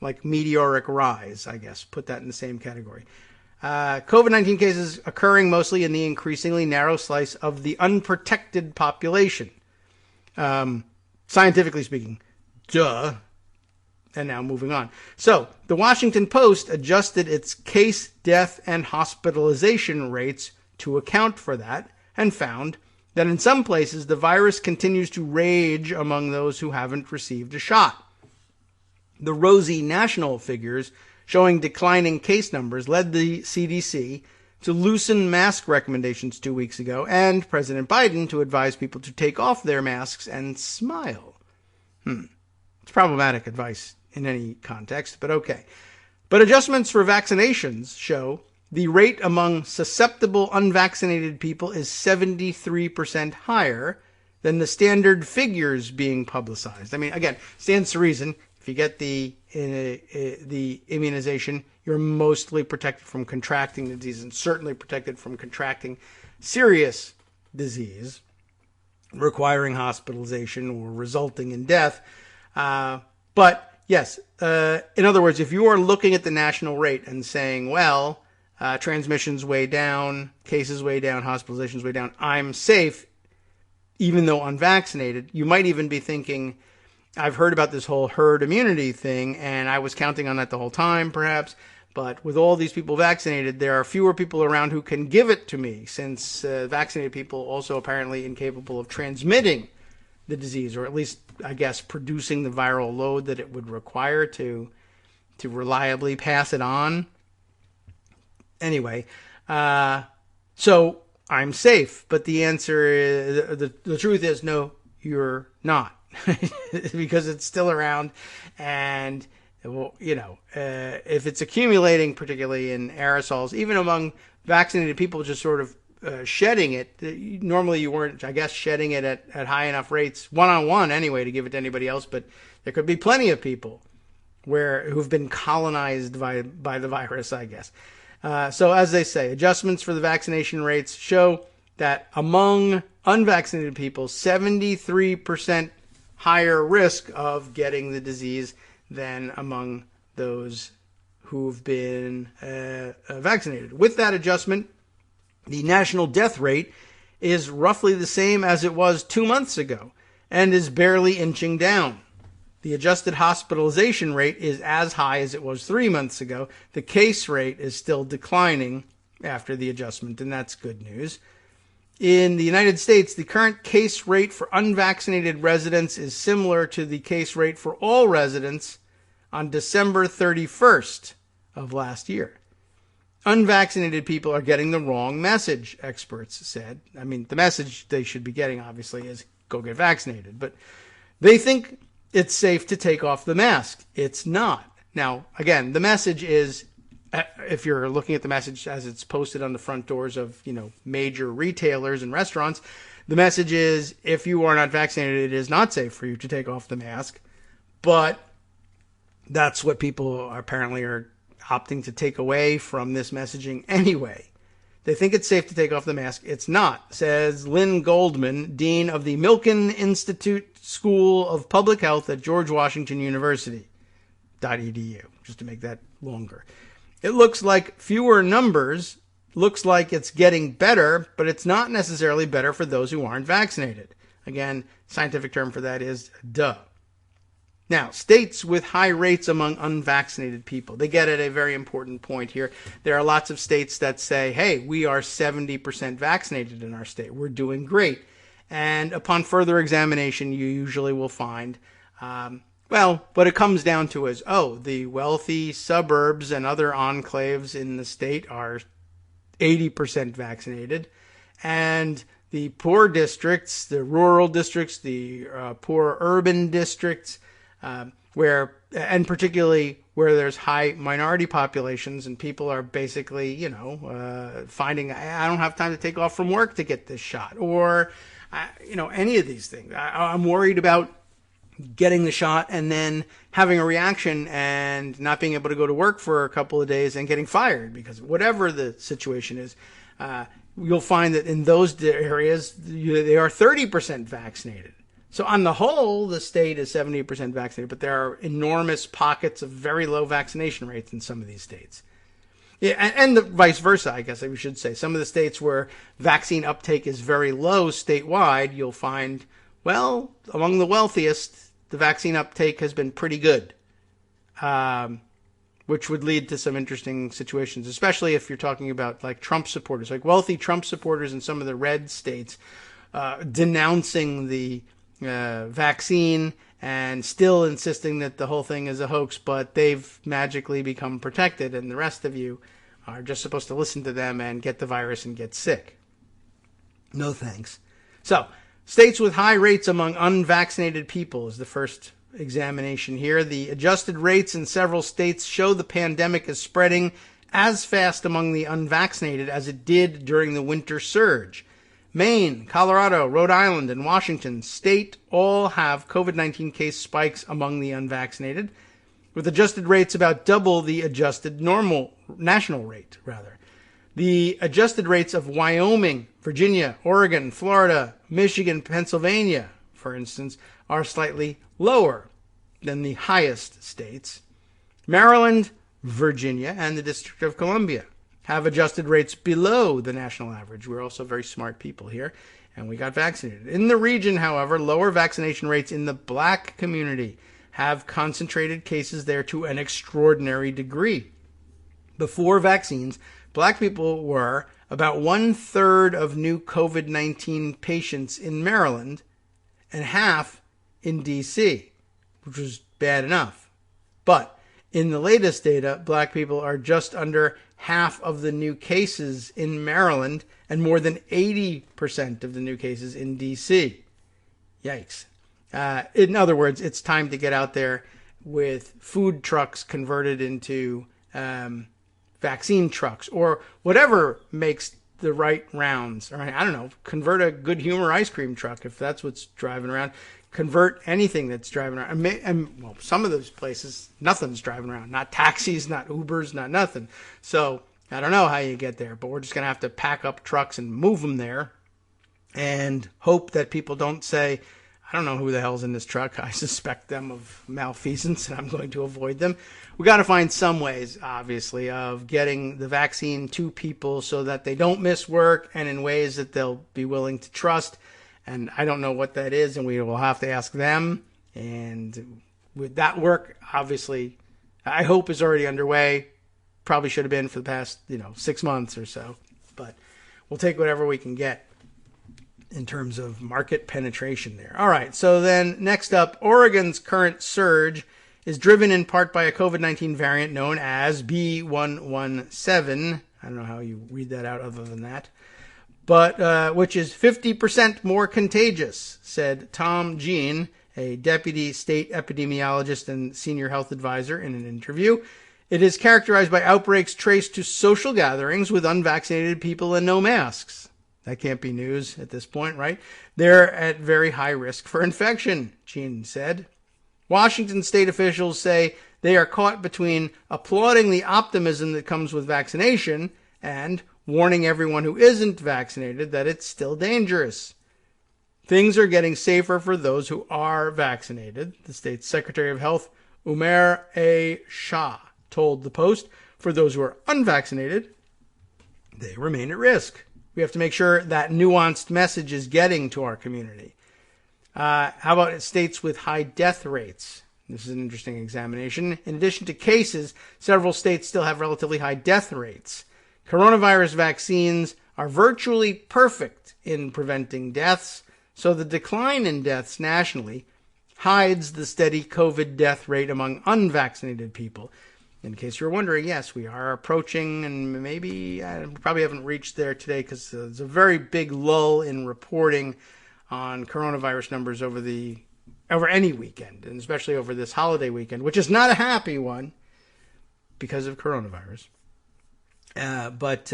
[SPEAKER 2] like meteoric rise, I guess. Put that in the same category. COVID-19 cases occurring mostly in the increasingly narrow slice of the unprotected population. Scientifically speaking, duh. And now moving on. So, the Washington Post adjusted its case, death, and hospitalization rates to account for that, and found that in some places the virus continues to rage among those who haven't received a shot. The rosy national figures showing declining case numbers led the CDC to loosen mask recommendations 2 weeks ago, and President Biden to advise people to take off their masks and smile. It's problematic advice in any context, but okay. But adjustments for vaccinations show the rate among susceptible unvaccinated people is 73% higher than the standard figures being publicized. I mean, again, stands to reason, if you get the immunization, you're mostly protected from contracting the disease and certainly protected from contracting serious disease requiring hospitalization or resulting in death. But yes, in other words, if you are looking at the national rate and saying, well, transmissions way down, cases way down, hospitalizations way down, I'm safe, even though unvaccinated, you might even be thinking, I've heard about this whole herd immunity thing, and I was counting on that the whole time, perhaps, but with all these people vaccinated, there are fewer people around who can give it to me, since vaccinated people also apparently incapable of transmitting the disease, or at least, I guess, producing the viral load that it would require to reliably pass it on. Anyway, so I'm safe, but the answer is, the truth is, no, you're not, because it's still around, and if it's accumulating, particularly in aerosols, even among vaccinated people, just sort of shedding it. Normally you weren't, I guess, shedding it at high enough rates, one-on-one anyway, to give it to anybody else, but there could be plenty of people who've been colonized by the virus, I guess. So as they say, adjustments for the vaccination rates show that among unvaccinated people, 73% higher risk of getting the disease than among those who've been vaccinated. With that adjustment, the national death rate is roughly the same as it was 2 months ago and is barely inching down. The adjusted hospitalization rate is as high as it was 3 months ago. The case rate is still declining after the adjustment, and that's good news. In the United States, the current case rate for unvaccinated residents is similar to the case rate for all residents on December 31st of last year. Unvaccinated people are getting the wrong message, experts said. I mean, the message they should be getting, obviously, is go get vaccinated. But they think it's safe to take off the mask. It's not. Now, again, the message is, if you're looking at the message as it's posted on the front doors of, major retailers and restaurants, the message is, if you are not vaccinated, it is not safe for you to take off the mask. But that's what people apparently are opting to take away from this messaging anyway. They think it's safe to take off the mask. It's not, says Lynn Goldman, Dean of the Milken Institute School of Public Health at George Washington University, .edu, just to make that longer. It looks like fewer numbers, looks like it's getting better, but it's not necessarily better for those who aren't vaccinated. Again, scientific term for that is duh. Now, states with high rates among unvaccinated people, they get at a very important point here. There are lots of states that say, hey, we are 70% vaccinated in our state. We're doing great. And upon further examination, you usually will find, what it comes down to is, the wealthy suburbs and other enclaves in the state are 80% vaccinated. And the poor districts, the rural districts, the poor urban districts, and particularly where there's high minority populations and people are basically, finding, I don't have time to take off from work to get this shot, or, any of these things. I'm worried about getting the shot and then having a reaction and not being able to go to work for a couple of days and getting fired, because whatever the situation is, you'll find that in those areas, they are 30% vaccinated. So on the whole, the state is 70% vaccinated, but there are enormous pockets of very low vaccination rates in some of these states. Yeah, and the vice versa, I guess we should say. Some of the states where vaccine uptake is very low statewide, you'll find, well, among the wealthiest, the vaccine uptake has been pretty good, which would lead to some interesting situations, especially if you're talking about like Trump supporters, like wealthy Trump supporters in some of the red states, denouncing the vaccine and still insisting that the whole thing is a hoax, but they've magically become protected, and the rest of you are just supposed to listen to them and get the virus and get sick. No thanks. So, states with high rates among unvaccinated people is the first examination here. The adjusted rates in several states show the pandemic is spreading as fast among the unvaccinated as it did during the winter surge. Maine, Colorado, Rhode Island, and Washington state all have COVID-19 case spikes among the unvaccinated, with adjusted rates about double the adjusted national rate. The adjusted rates of Wyoming, Virginia, Oregon, Florida, Michigan, Pennsylvania, for instance, are slightly lower than the highest states. Maryland, Virginia, and the District of Columbia have adjusted rates below the national average. We're also very smart people here, and we got vaccinated. In the region, however, lower vaccination rates in the black community have concentrated cases there to an extraordinary degree. Before vaccines, black people were about 1/3 of new COVID-19 patients in Maryland and half in D.C., which was bad enough. But in the latest data, black people are just under half of the new cases in Maryland and more than 80% of the new cases in D.C. Yikes. In other words, it's time to get out there with food trucks converted into vaccine trucks or whatever makes the right rounds. Or I don't know, convert a Good Humor ice cream truck if that's what's driving around. Convert anything that's driving around. And some of those places, nothing's driving around. Not taxis, not Ubers, not nothing. So I don't know how you get there, but we're just going to have to pack up trucks and move them there and hope that people don't say, I don't know who the hell's in this truck. I suspect them of malfeasance, and I'm going to avoid them. We got to find some ways, obviously, of getting the vaccine to people so that they don't miss work and in ways that they'll be willing to trust. And I don't know what that is, and we will have to ask them. And with that work, obviously, I hope is already underway. Probably should have been for the past, 6 months or so. But we'll take whatever we can get in terms of market penetration there. All right, so then next up, Oregon's current surge is driven in part by a COVID-19 variant known as B117. I don't know how you read that out other than that. But which is 50% more contagious, said Tom Jean, a deputy state epidemiologist and senior health advisor, in an interview. It is characterized by outbreaks traced to social gatherings with unvaccinated people and no masks. That can't be news at this point, right? They're at very high risk for infection, Jean said. Washington state officials say they are caught between applauding the optimism that comes with vaccination and warning everyone who isn't vaccinated that it's still dangerous. Things are getting safer for those who are vaccinated, the state's Secretary of Health, Umair A. Shah, told the Post. For those who are unvaccinated, they remain at risk. We have to make sure that nuanced message is getting to our community. How about states with high death rates? This is an interesting examination. In addition to cases, several states still have relatively high death rates. Coronavirus vaccines are virtually perfect in preventing deaths, so the decline in deaths nationally hides the steady COVID death rate among unvaccinated people. In case you're wondering, yes, we are approaching, and maybe probably haven't reached there today because there's a very big lull in reporting on coronavirus numbers over the over any weekend, and especially over this holiday weekend, which is not a happy one because of coronavirus. But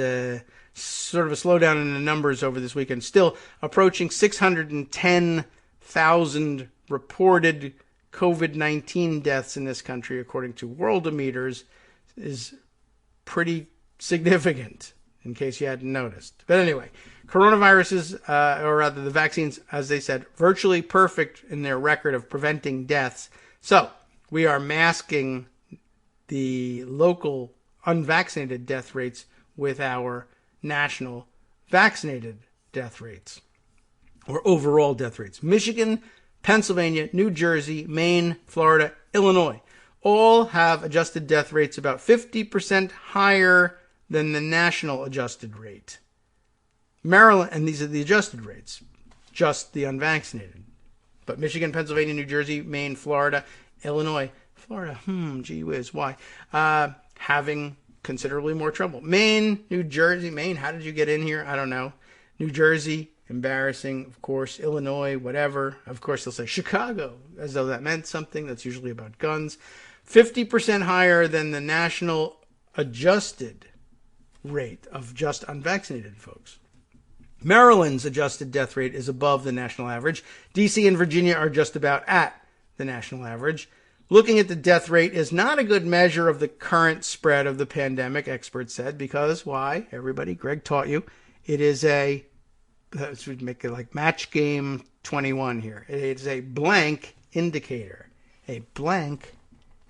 [SPEAKER 2] sort of a slowdown in the numbers over this weekend. Still approaching 610,000 reported COVID-19 deaths in this country, according to Worldometers, is pretty significant, in case you hadn't noticed. But anyway, coronaviruses, or rather the vaccines, as they said, virtually perfect in their record of preventing deaths. So we are masking the local unvaccinated death rates with our national vaccinated death rates, or overall death rates. Michigan, Pennsylvania, New Jersey, Maine, Florida, Illinois all have adjusted death rates about 50% higher than the national adjusted rate. Maryland, and these are the adjusted rates, just the unvaccinated. But Michigan, Pennsylvania, New Jersey, Maine, Florida, Illinois, Florida, gee whiz, why? Having considerably more trouble. Maine, New Jersey, Maine, how did you get in here? I don't know. New Jersey, embarrassing, of course. Illinois, whatever. Of course, they'll say Chicago, as though that meant something. That's usually about guns. 50% higher than the national adjusted rate of just unvaccinated folks. Maryland's adjusted death rate is above the national average. D.C. and Virginia are just about at the national average. Looking at the death rate is not a good measure of the current spread of the pandemic, experts said, because why? Everybody, Greg taught you. It is let's make it like match game 21 here. It's a blank indicator. A blank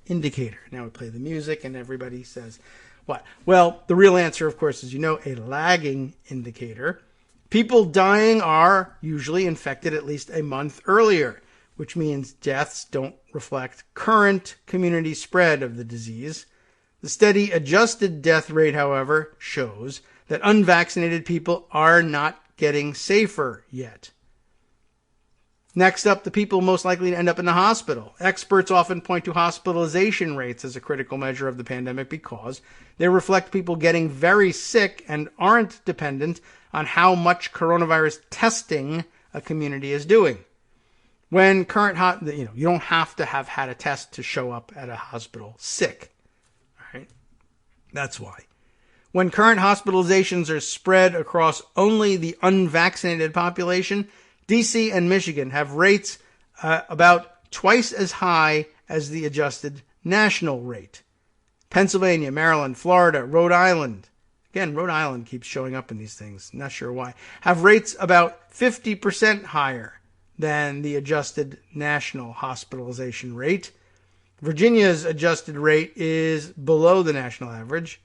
[SPEAKER 2] indicator. Now we play the music and everybody says, what? Well, the real answer, of course, is, a lagging indicator. People dying are usually infected at least a month earlier, which means deaths don't reflect current community spread of the disease. The steady adjusted death rate, however, shows that unvaccinated people are not getting safer yet. Next up, the people most likely to end up in the hospital. Experts often point to hospitalization rates as a critical measure of the pandemic because they reflect people getting very sick and aren't dependent on how much coronavirus testing a community is doing. When current you don't have to have had a test to show up at a hospital sick. All right? That's why. When current hospitalizations are spread across only the unvaccinated population, D.C. and Michigan have rates about twice as high as the adjusted national rate. Pennsylvania, Maryland, Florida, Rhode Island, again, Rhode Island keeps showing up in these things, not sure why, have rates about 50% higher than the adjusted national hospitalization rate. Virginia's adjusted rate is below the national average.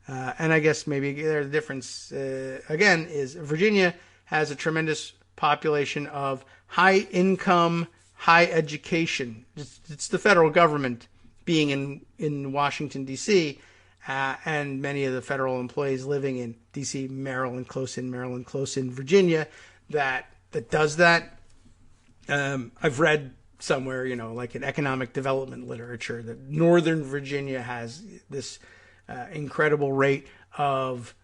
[SPEAKER 2] And I guess maybe the difference, again, is Virginia has a tremendous population of high income, high education. It's the federal government being in Washington, D.C., and many of the federal employees living in D.C., Maryland, close in Virginia, that does that. I've read somewhere, like in economic development literature, that Northern Virginia has this incredible rate of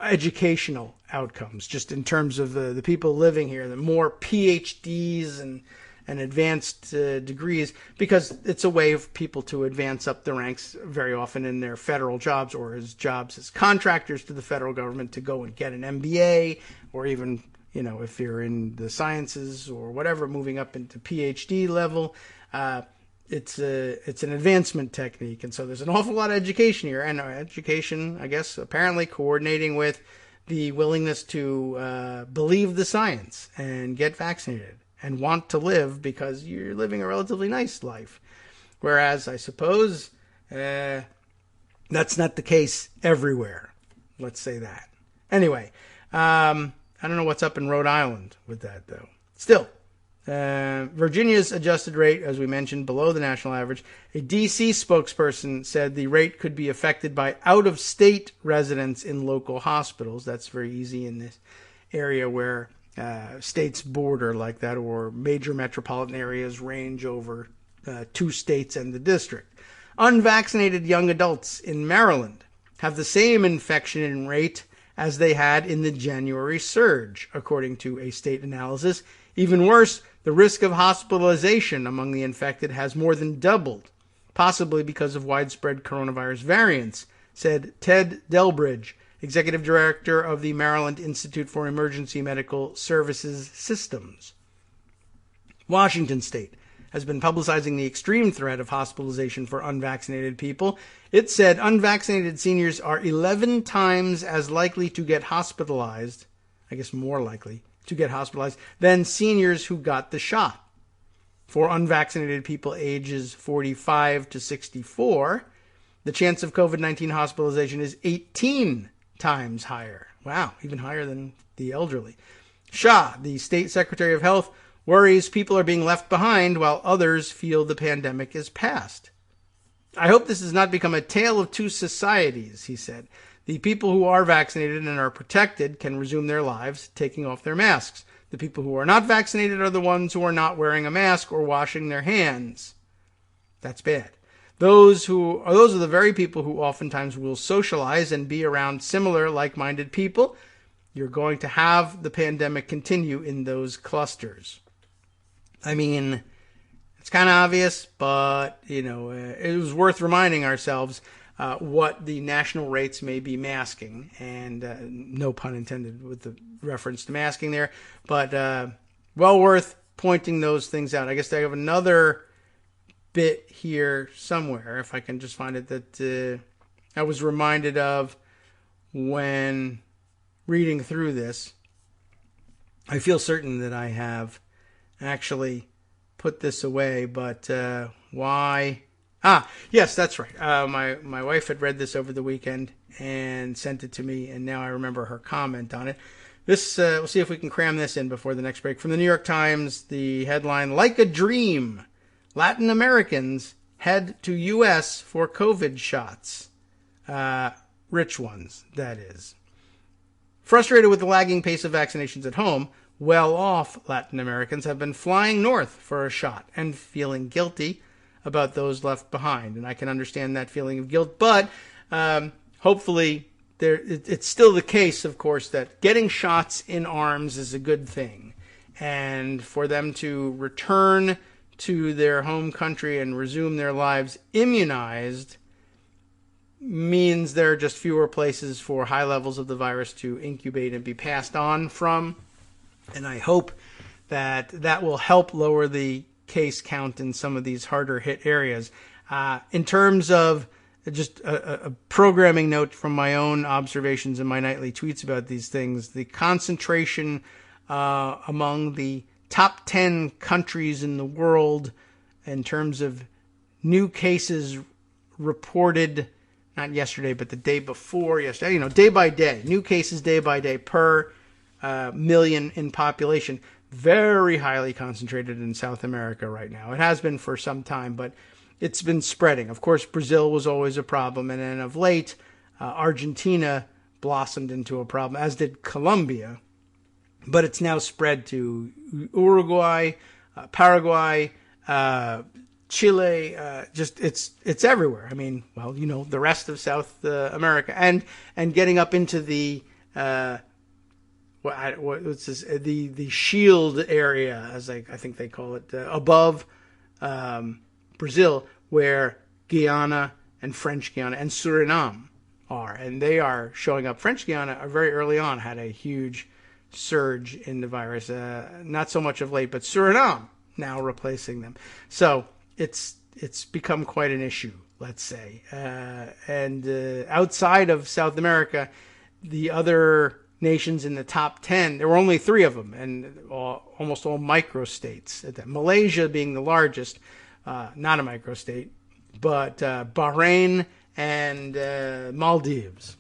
[SPEAKER 2] educational outcomes, just in terms of the people living here, the more PhDs and advanced degrees, because it's a way of people to advance up the ranks very often in their federal jobs or as jobs as contractors to the federal government, to go and get an MBA, or even, if you're in the sciences or whatever, moving up into PhD level. It's an advancement technique. And so there's an awful lot of education here, and education, I guess, apparently coordinating with the willingness to believe the science and get vaccinated and want to live because you're living a relatively nice life. Whereas I suppose that's not the case everywhere. Let's say that. Anyway, I don't know what's up in Rhode Island with that, though. Still, Virginia's adjusted rate, as we mentioned, below the national average. A D.C. spokesperson said the rate could be affected by out-of-state residents in local hospitals. That's very easy in this area where states border like that, or major metropolitan areas range over 2 states and the district. Unvaccinated young adults in Maryland have the same infection rate as they had in the January surge, according to a state analysis. Even worse, The risk of hospitalization among the infected has more than doubled, possibly because of widespread coronavirus variants, said Ted Delbridge, executive director of the Maryland Institute for Emergency Medical Services Systems. Washington State has been publicizing the extreme threat of hospitalization for unvaccinated people. It said unvaccinated seniors are 11 times as likely to get hospitalized, I guess more likely to get hospitalized, than seniors who got the shot. For unvaccinated people ages 45 to 64, the chance of COVID-19 hospitalization is 18 times higher. Wow, even higher than the elderly. Shah, the state secretary of health, worries people are being left behind while others feel the pandemic is past. I hope this does not become a tale of two societies, he said. The people who are vaccinated and are protected can resume their lives, taking off their masks. The people who are not vaccinated are the ones who are not wearing a mask or washing their hands. That's bad. Those are the very people who oftentimes will socialize and be around similar, like-minded people. You're going to have the pandemic continue in those clusters. I mean, it's kind of obvious, but, it was worth reminding ourselves what the national rates may be masking. And no pun intended with the reference to masking there, but well worth pointing those things out. I guess I have another bit here somewhere, if I can just find it, that I was reminded of when reading through this. I feel certain that I have actually put this away, but why? Yes, that's right. My wife had read this over the weekend and sent it to me, and now I remember her comment on it. This, we'll see if we can cram this in before the next break. From the New York Times, the headline, "Like a Dream, Latin Americans head to U.S. for COVID shots." Rich ones, that is. Frustrated with the lagging pace of vaccinations at home, well-off Latin Americans have been flying north for a shot and feeling guilty about those left behind. And I can understand that feeling of guilt, but hopefully it's still the case, of course, that getting shots in arms is a good thing. And for them to return to their home country and resume their lives immunized means there are just fewer places for high levels of the virus to incubate and be passed on from. And I hope that that will help lower the case count in some of these harder hit areas. In terms of just a programming note from my own observations in my nightly tweets about these things, the concentration among the top 10 countries in the world in terms of new cases reported, not yesterday, but the day before yesterday, day by day, new cases day by day per million in population, very highly concentrated in South America right now. It has been for some time, but it's been spreading. Of course, Brazil was always a problem, and then of late, Argentina blossomed into a problem, as did Colombia. But it's now spread to Uruguay, Paraguay, Chile. It's everywhere. I mean, well, the rest of South America, and getting up into the what's this? The shield area, as I think they call it, above Brazil, where Guyana and French Guiana and Suriname are, and they are showing up. French Guiana very early on had a huge surge in the virus, not so much of late, but Suriname now replacing them. So it's become quite an issue, let's say. And outside of South America, the other nations in the top 10, there were only 3 of them, and almost all microstates. Malaysia being the largest, not a microstate, but Bahrain and Maldives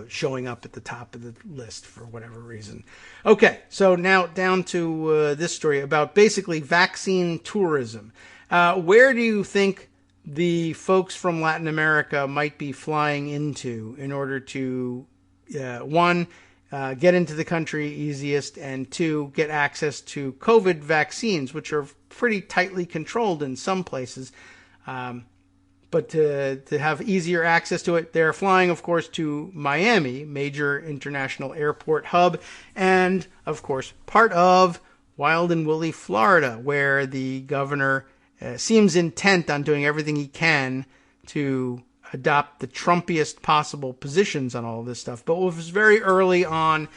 [SPEAKER 2] showing up at the top of the list for whatever reason. Okay, so now down to this story about basically vaccine tourism. Where do you think the folks from Latin America might be flying into in order to, one, get into the country easiest, and 2, get access to COVID vaccines, which are pretty tightly controlled in some places. But to have easier access to it, they're flying, of course, to Miami, major international airport hub, and, of course, part of wild and woolly Florida, where the governor seems intent on doing everything he can to adopt the Trumpiest possible positions on all of this stuff. But it was very early on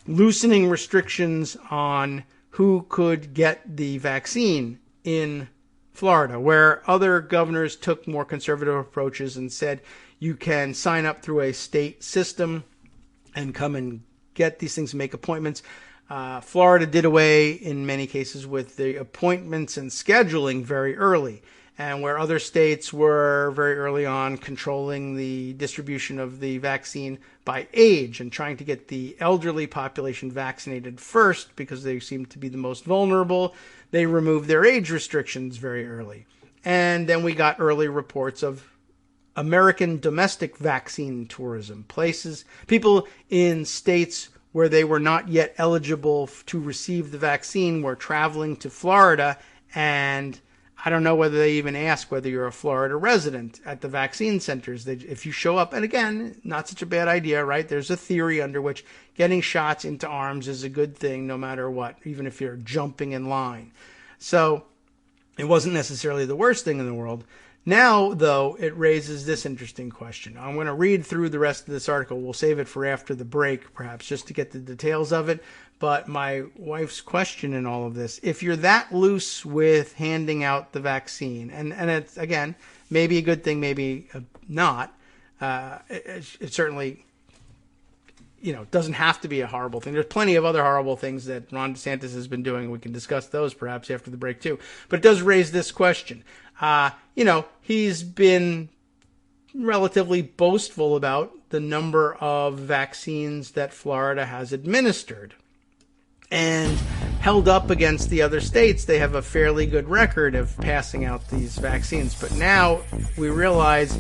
[SPEAKER 2] loosening restrictions on who could get the vaccine in Florida, where other governors took more conservative approaches and said you can sign up through a state system and come and get these things and make appointments. Florida did away in many cases with the appointments and scheduling very early, and where other states were very early on controlling the distribution of the vaccine by age and trying to get the elderly population vaccinated first because they seemed to be the most vulnerable. They removed their age restrictions very early. And then we got early reports of American domestic vaccine tourism, people in states where they were not yet eligible to receive the vaccine were traveling to Florida, and I don't know whether they even ask whether you're a Florida resident at the vaccine centers. If you show up, and again, not such a bad idea, right? There's a theory under which getting shots into arms is a good thing no matter what, even if you're jumping in line. So it wasn't necessarily the worst thing in the world. Now, though, it raises this interesting question. I'm going to read through the rest of this article. We'll save it for after the break, perhaps, just to get the details of it. But my wife's question in all of this, if you're that loose with handing out the vaccine, and it's, again, maybe a good thing, maybe not, it certainly, doesn't have to be a horrible thing. There's plenty of other horrible things that Ron DeSantis has been doing. We can discuss those perhaps after the break, too. But it does raise this question. He's been relatively boastful about the number of vaccines that Florida has administered. And held up against the other states, they have a fairly good record of passing out these vaccines. But now we realize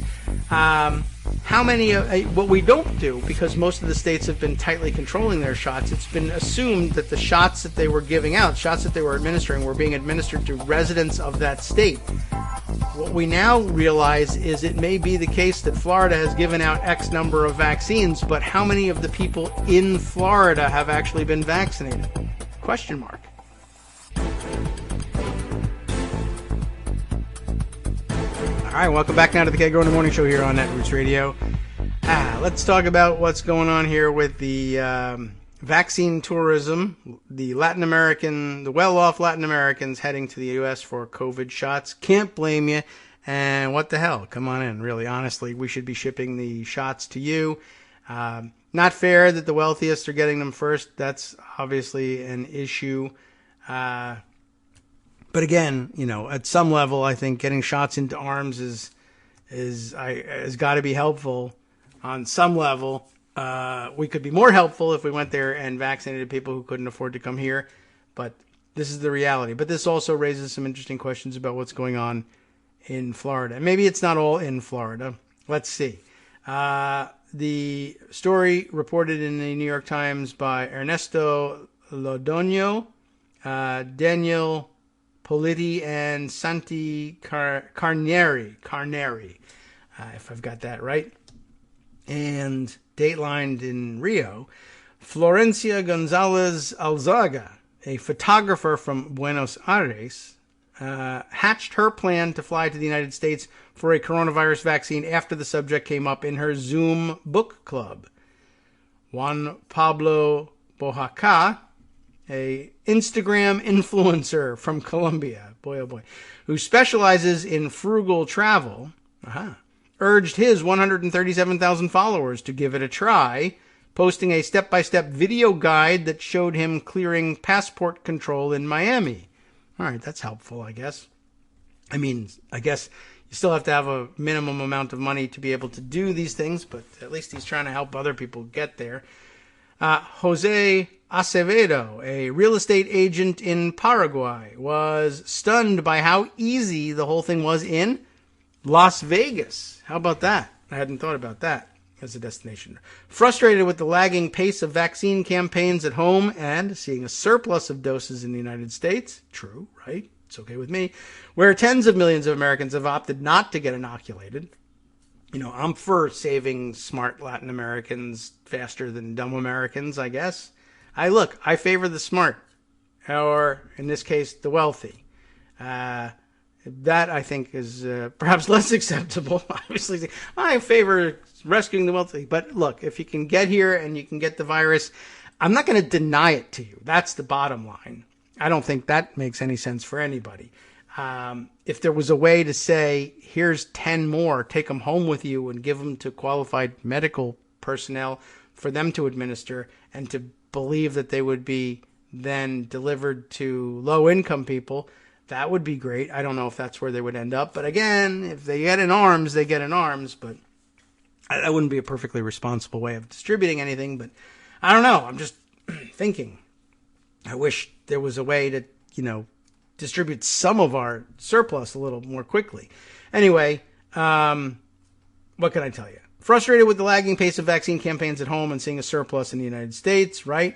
[SPEAKER 2] how many, what we don't do, because most of the states have been tightly controlling their shots, it's been assumed that the shots that they were giving out, shots that they were administering, were being administered to residents of that state. What we now realize is it may be the case that Florida has given out X number of vaccines, but how many of the people in Florida have actually been vaccinated? Question mark. All right, welcome back now to the Kagro in the Morning Show here on Netroots Radio. Let's talk about what's going on here with the vaccine tourism, the well-off Latin Americans heading to the U.S. for COVID shots. Can't blame you. And what the hell? Come on in. Really, honestly, we should be shipping the shots to you. Not fair that the wealthiest are getting them first. That's obviously an issue. But again, at some level, I think getting shots into arms has got to be helpful on some level. We could be more helpful if we went there and vaccinated people who couldn't afford to come here. But this is the reality. But this also raises some interesting questions about what's going on in Florida. Maybe it's not all in Florida. Let's see. The story reported in the New York Times by Ernesto Lodogno, Daniel Politi, and Santi Carneri, if I've got that right. And datelined in Rio, Florencia Gonzalez Alzaga, a photographer from Buenos Aires, hatched her plan to fly to the United States for a coronavirus vaccine after the subject came up in her Zoom book club. Juan Pablo Bojaca, a Instagram influencer from Colombia, boy oh boy, who specializes in frugal travel, urged his 137,000 followers to give it a try, posting a step-by-step video guide that showed him clearing passport control in Miami. All right, that's helpful, I guess. I guess you still have to have a minimum amount of money to be able to do these things, but at least he's trying to help other people get there. Jose Acevedo, a real estate agent in Paraguay, was stunned by how easy the whole thing was in Las Vegas. How about that? I hadn't thought about that as a destination. Frustrated with the lagging pace of vaccine campaigns at home and seeing a surplus of doses in the United States, true, right? It's okay with me, where tens of millions of Americans have opted not to get inoculated. I'm for saving smart Latin Americans faster than dumb Americans, I guess. I favor the smart. or in this case, the wealthy. That, I think, is perhaps less acceptable. Obviously, I favor rescuing the wealthy. But look, if you can get here and you can get the virus, I'm not going to deny it to you. That's the bottom line. I don't think that makes any sense for anybody. If there was a way to say, here's 10 more, take them home with you and give them to qualified medical personnel for them to administer, and to believe that they would be then delivered to low-income people, that would be great. I don't know if that's where they would end up. But again, if they get in arms, they get in arms. But that wouldn't be a perfectly responsible way of distributing anything. But I don't know. I'm just thinking. I wish there was a way to, distribute some of our surplus a little more quickly. Anyway, what can I tell you? Frustrated with the lagging pace of vaccine campaigns at home and seeing a surplus in the United States, right?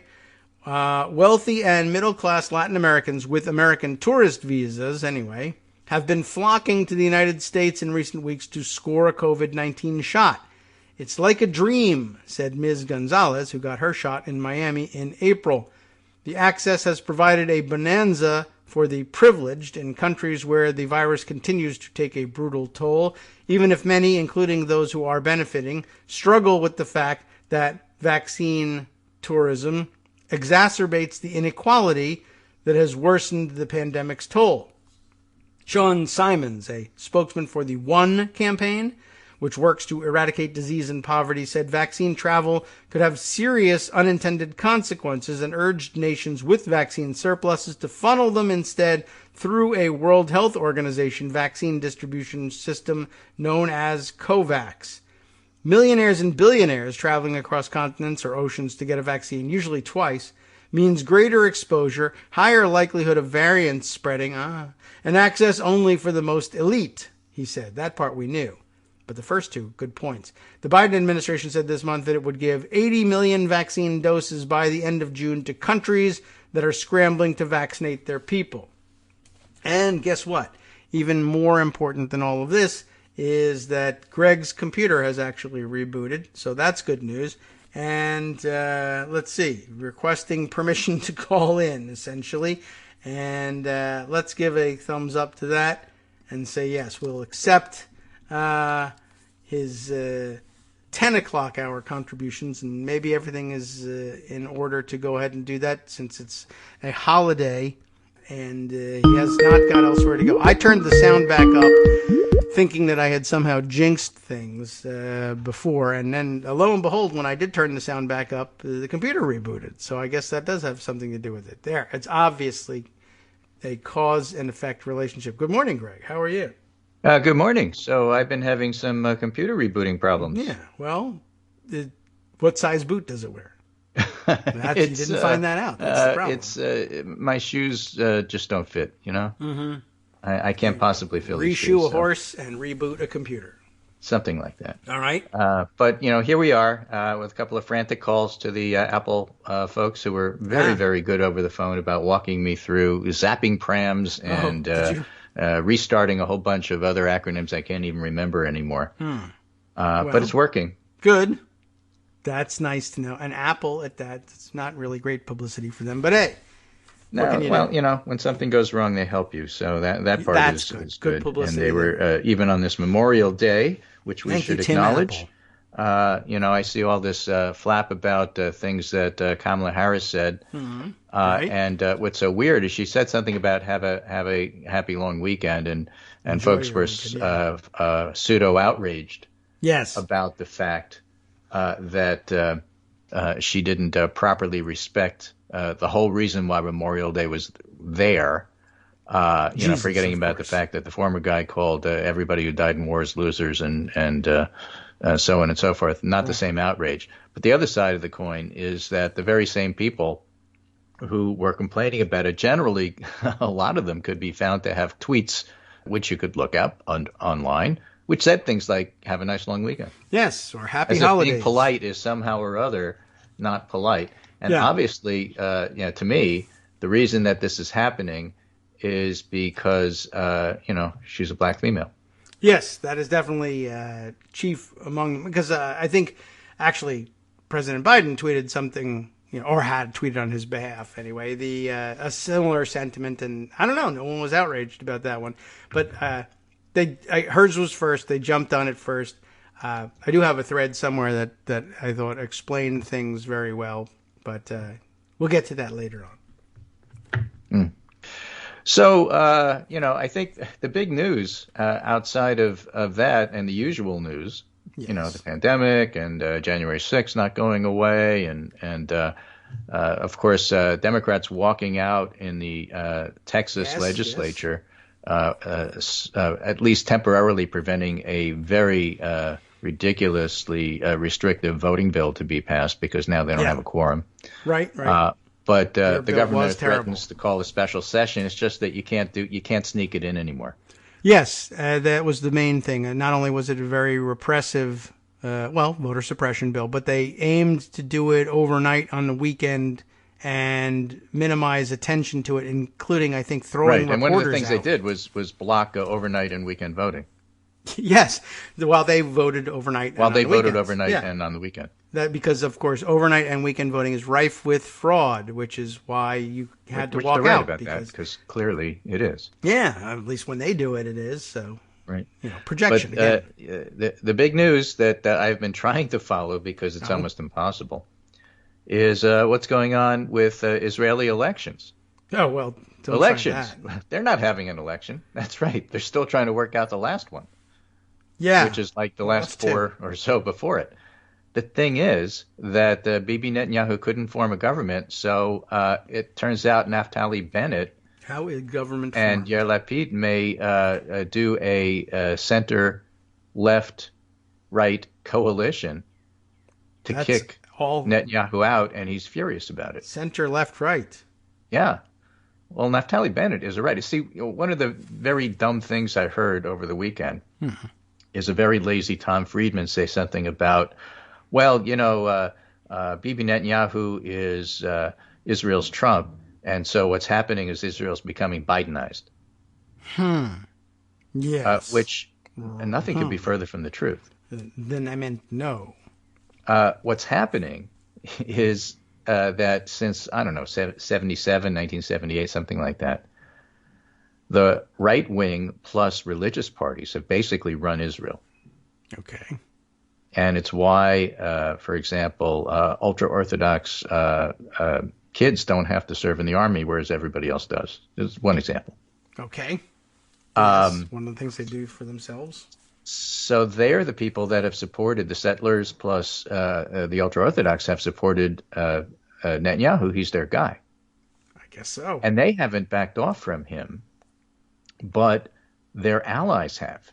[SPEAKER 2] Wealthy and middle-class Latin Americans with American tourist visas, anyway, have been flocking to the United States in recent weeks to score a COVID-19 shot. It's like a dream, said Ms. Gonzalez, who got her shot in Miami in April. The access has provided a bonanza for the privileged in countries where the virus continues to take a brutal toll, even if many, including those who are benefiting, struggle with the fact that vaccine tourism exacerbates the inequality that has worsened the pandemic's toll. Sean Simons, a spokesman for the One campaign, which works to eradicate disease and poverty, said vaccine travel could have serious unintended consequences and urged nations with vaccine surpluses to funnel them instead through a World Health Organization vaccine distribution system known as COVAX. Millionaires and billionaires traveling across continents or oceans to get a vaccine, usually twice, means greater exposure, higher likelihood of variant spreading, and access only for the most elite, he said. That part we knew. But the first two, good points. The Biden administration said this month that it would give 80 million vaccine doses by the end of June to countries that are scrambling to vaccinate their people. And guess what? Even more important than all of this is that Greg's computer has actually rebooted, so that's good news. And let's see, requesting permission to call in, essentially. And let's give a thumbs up to that and say, yes, we'll accept his 10 o'clock hour contributions, and maybe everything is in order to go ahead and do that since it's a holiday and he has not got elsewhere to go. I turned the sound back up thinking that I had somehow jinxed things before, and then lo and behold, when I did turn the sound back up, the computer rebooted. So I guess that does have something to do with it. There, it's obviously a cause and effect relationship. Good morning, Greg. How are you?
[SPEAKER 4] Good morning. So I've been having some computer rebooting problems.
[SPEAKER 2] Yeah. Well, what size boot does it wear? You didn't find that out. That's the problem.
[SPEAKER 4] My shoes just don't fit. Mm-hmm. I can't possibly fill these shoes.
[SPEAKER 2] Reshoe a horse and reboot a computer.
[SPEAKER 4] Something like that.
[SPEAKER 2] All right.
[SPEAKER 4] But here we are with a couple of frantic calls to the Apple folks who were very, very good over the phone about walking me through zapping prams and restarting a whole bunch of other acronyms I can't even remember anymore. But it's working.
[SPEAKER 2] Good. That's nice to know. And Apple at that, it's not really great publicity for them. But hey, what can you do?
[SPEAKER 4] When something goes wrong, they help you. So that part
[SPEAKER 2] That's
[SPEAKER 4] is
[SPEAKER 2] good publicity.
[SPEAKER 4] And they were, even on this Memorial Day, which we should acknowledge, I see all this flap about things that Kamala Harris said. Mm-hmm. Right. And what's so weird is she said something about have a happy long weekend, and folks were pseudo outraged.
[SPEAKER 2] Yes.
[SPEAKER 4] About the fact that she didn't properly respect the whole reason why Memorial Day was there. Forgetting about the fact that the former guy called everybody who died in wars losers and so on and so forth. Not the same outrage. But the other side of the coin is that the very same people who were complaining about it, generally, a lot of them could be found to have tweets, which you could look up online, which said things like, have a nice long weekend.
[SPEAKER 2] Yes, or happy
[SPEAKER 4] as
[SPEAKER 2] holidays.
[SPEAKER 4] If being polite is somehow or other not polite. And obviously, to me, the reason that this is happening is because, she's a black female.
[SPEAKER 2] Yes, that is definitely chief among them. Because I think, actually, President Biden tweeted something or had tweeted on his behalf anyway, a similar sentiment, and I don't know, no one was outraged about that one, but hers was first. They jumped on it first. I do have a thread somewhere that I thought explained things very well, but we'll get to that later on.
[SPEAKER 4] So, I think the big news outside of that and the usual news,
[SPEAKER 2] yes.
[SPEAKER 4] The pandemic and January 6th not going away, and of course, Democrats walking out in the Texas legislature, at least temporarily preventing a very ridiculously restrictive voting bill to be passed because now they don't have a quorum.
[SPEAKER 2] Right.
[SPEAKER 4] But the governor threatens to call a special session. It's just that you can't sneak it in anymore.
[SPEAKER 2] Yes, that was the main thing. Not only was it a very repressive, voter suppression bill, but they aimed to do it overnight on the weekend and minimize attention to it, including, I think, throwing reporters out.
[SPEAKER 4] And one of the things they did was block overnight and weekend voting.
[SPEAKER 2] Yes, while they voted overnight.
[SPEAKER 4] While they voted overnight and on the weekend.
[SPEAKER 2] That because, of course, overnight and weekend voting is rife with fraud, which is why you had to walk out.
[SPEAKER 4] About that, because clearly it is.
[SPEAKER 2] Yeah, at least when they do it, it is. So,
[SPEAKER 4] right.
[SPEAKER 2] Projection
[SPEAKER 4] but, again. The big news that I've been trying to follow because it's almost impossible is what's going on with Israeli elections.
[SPEAKER 2] Oh, well,
[SPEAKER 4] elections. They're not having an election. That's right. They're still trying to work out the last one.
[SPEAKER 2] Yeah.
[SPEAKER 4] Which is like the last four or so before it. The thing is that Bibi Netanyahu couldn't form a government, so it turns out Naftali Bennett
[SPEAKER 2] How is government
[SPEAKER 4] and
[SPEAKER 2] formed?
[SPEAKER 4] Yair Lapid may do a center-left-right coalition to kick Netanyahu out, and he's furious about it.
[SPEAKER 2] Center, left, right.
[SPEAKER 4] Yeah. Well, Naftali Bennett is a rightist. See, one of the very dumb things I heard over the weekend is a very lazy Tom Friedman say something about, Bibi Netanyahu is Israel's Trump, and so what's happening is Israel's becoming Bidenized.
[SPEAKER 2] Yes.
[SPEAKER 4] Which nothing could be further from the truth.
[SPEAKER 2] Then I meant no.
[SPEAKER 4] What's happening is that since, 1978, something like that, the right wing plus religious parties have basically run Israel.
[SPEAKER 2] Okay.
[SPEAKER 4] And it's why, for example, ultra-Orthodox kids don't have to serve in the army, whereas everybody else does. This is one example.
[SPEAKER 2] Okay. Yes, one of the things they do for themselves.
[SPEAKER 4] So they're the people that have supported the settlers plus the ultra-Orthodox have supported Netanyahu. He's their guy.
[SPEAKER 2] I guess so.
[SPEAKER 4] And they haven't backed off from him, but their allies have.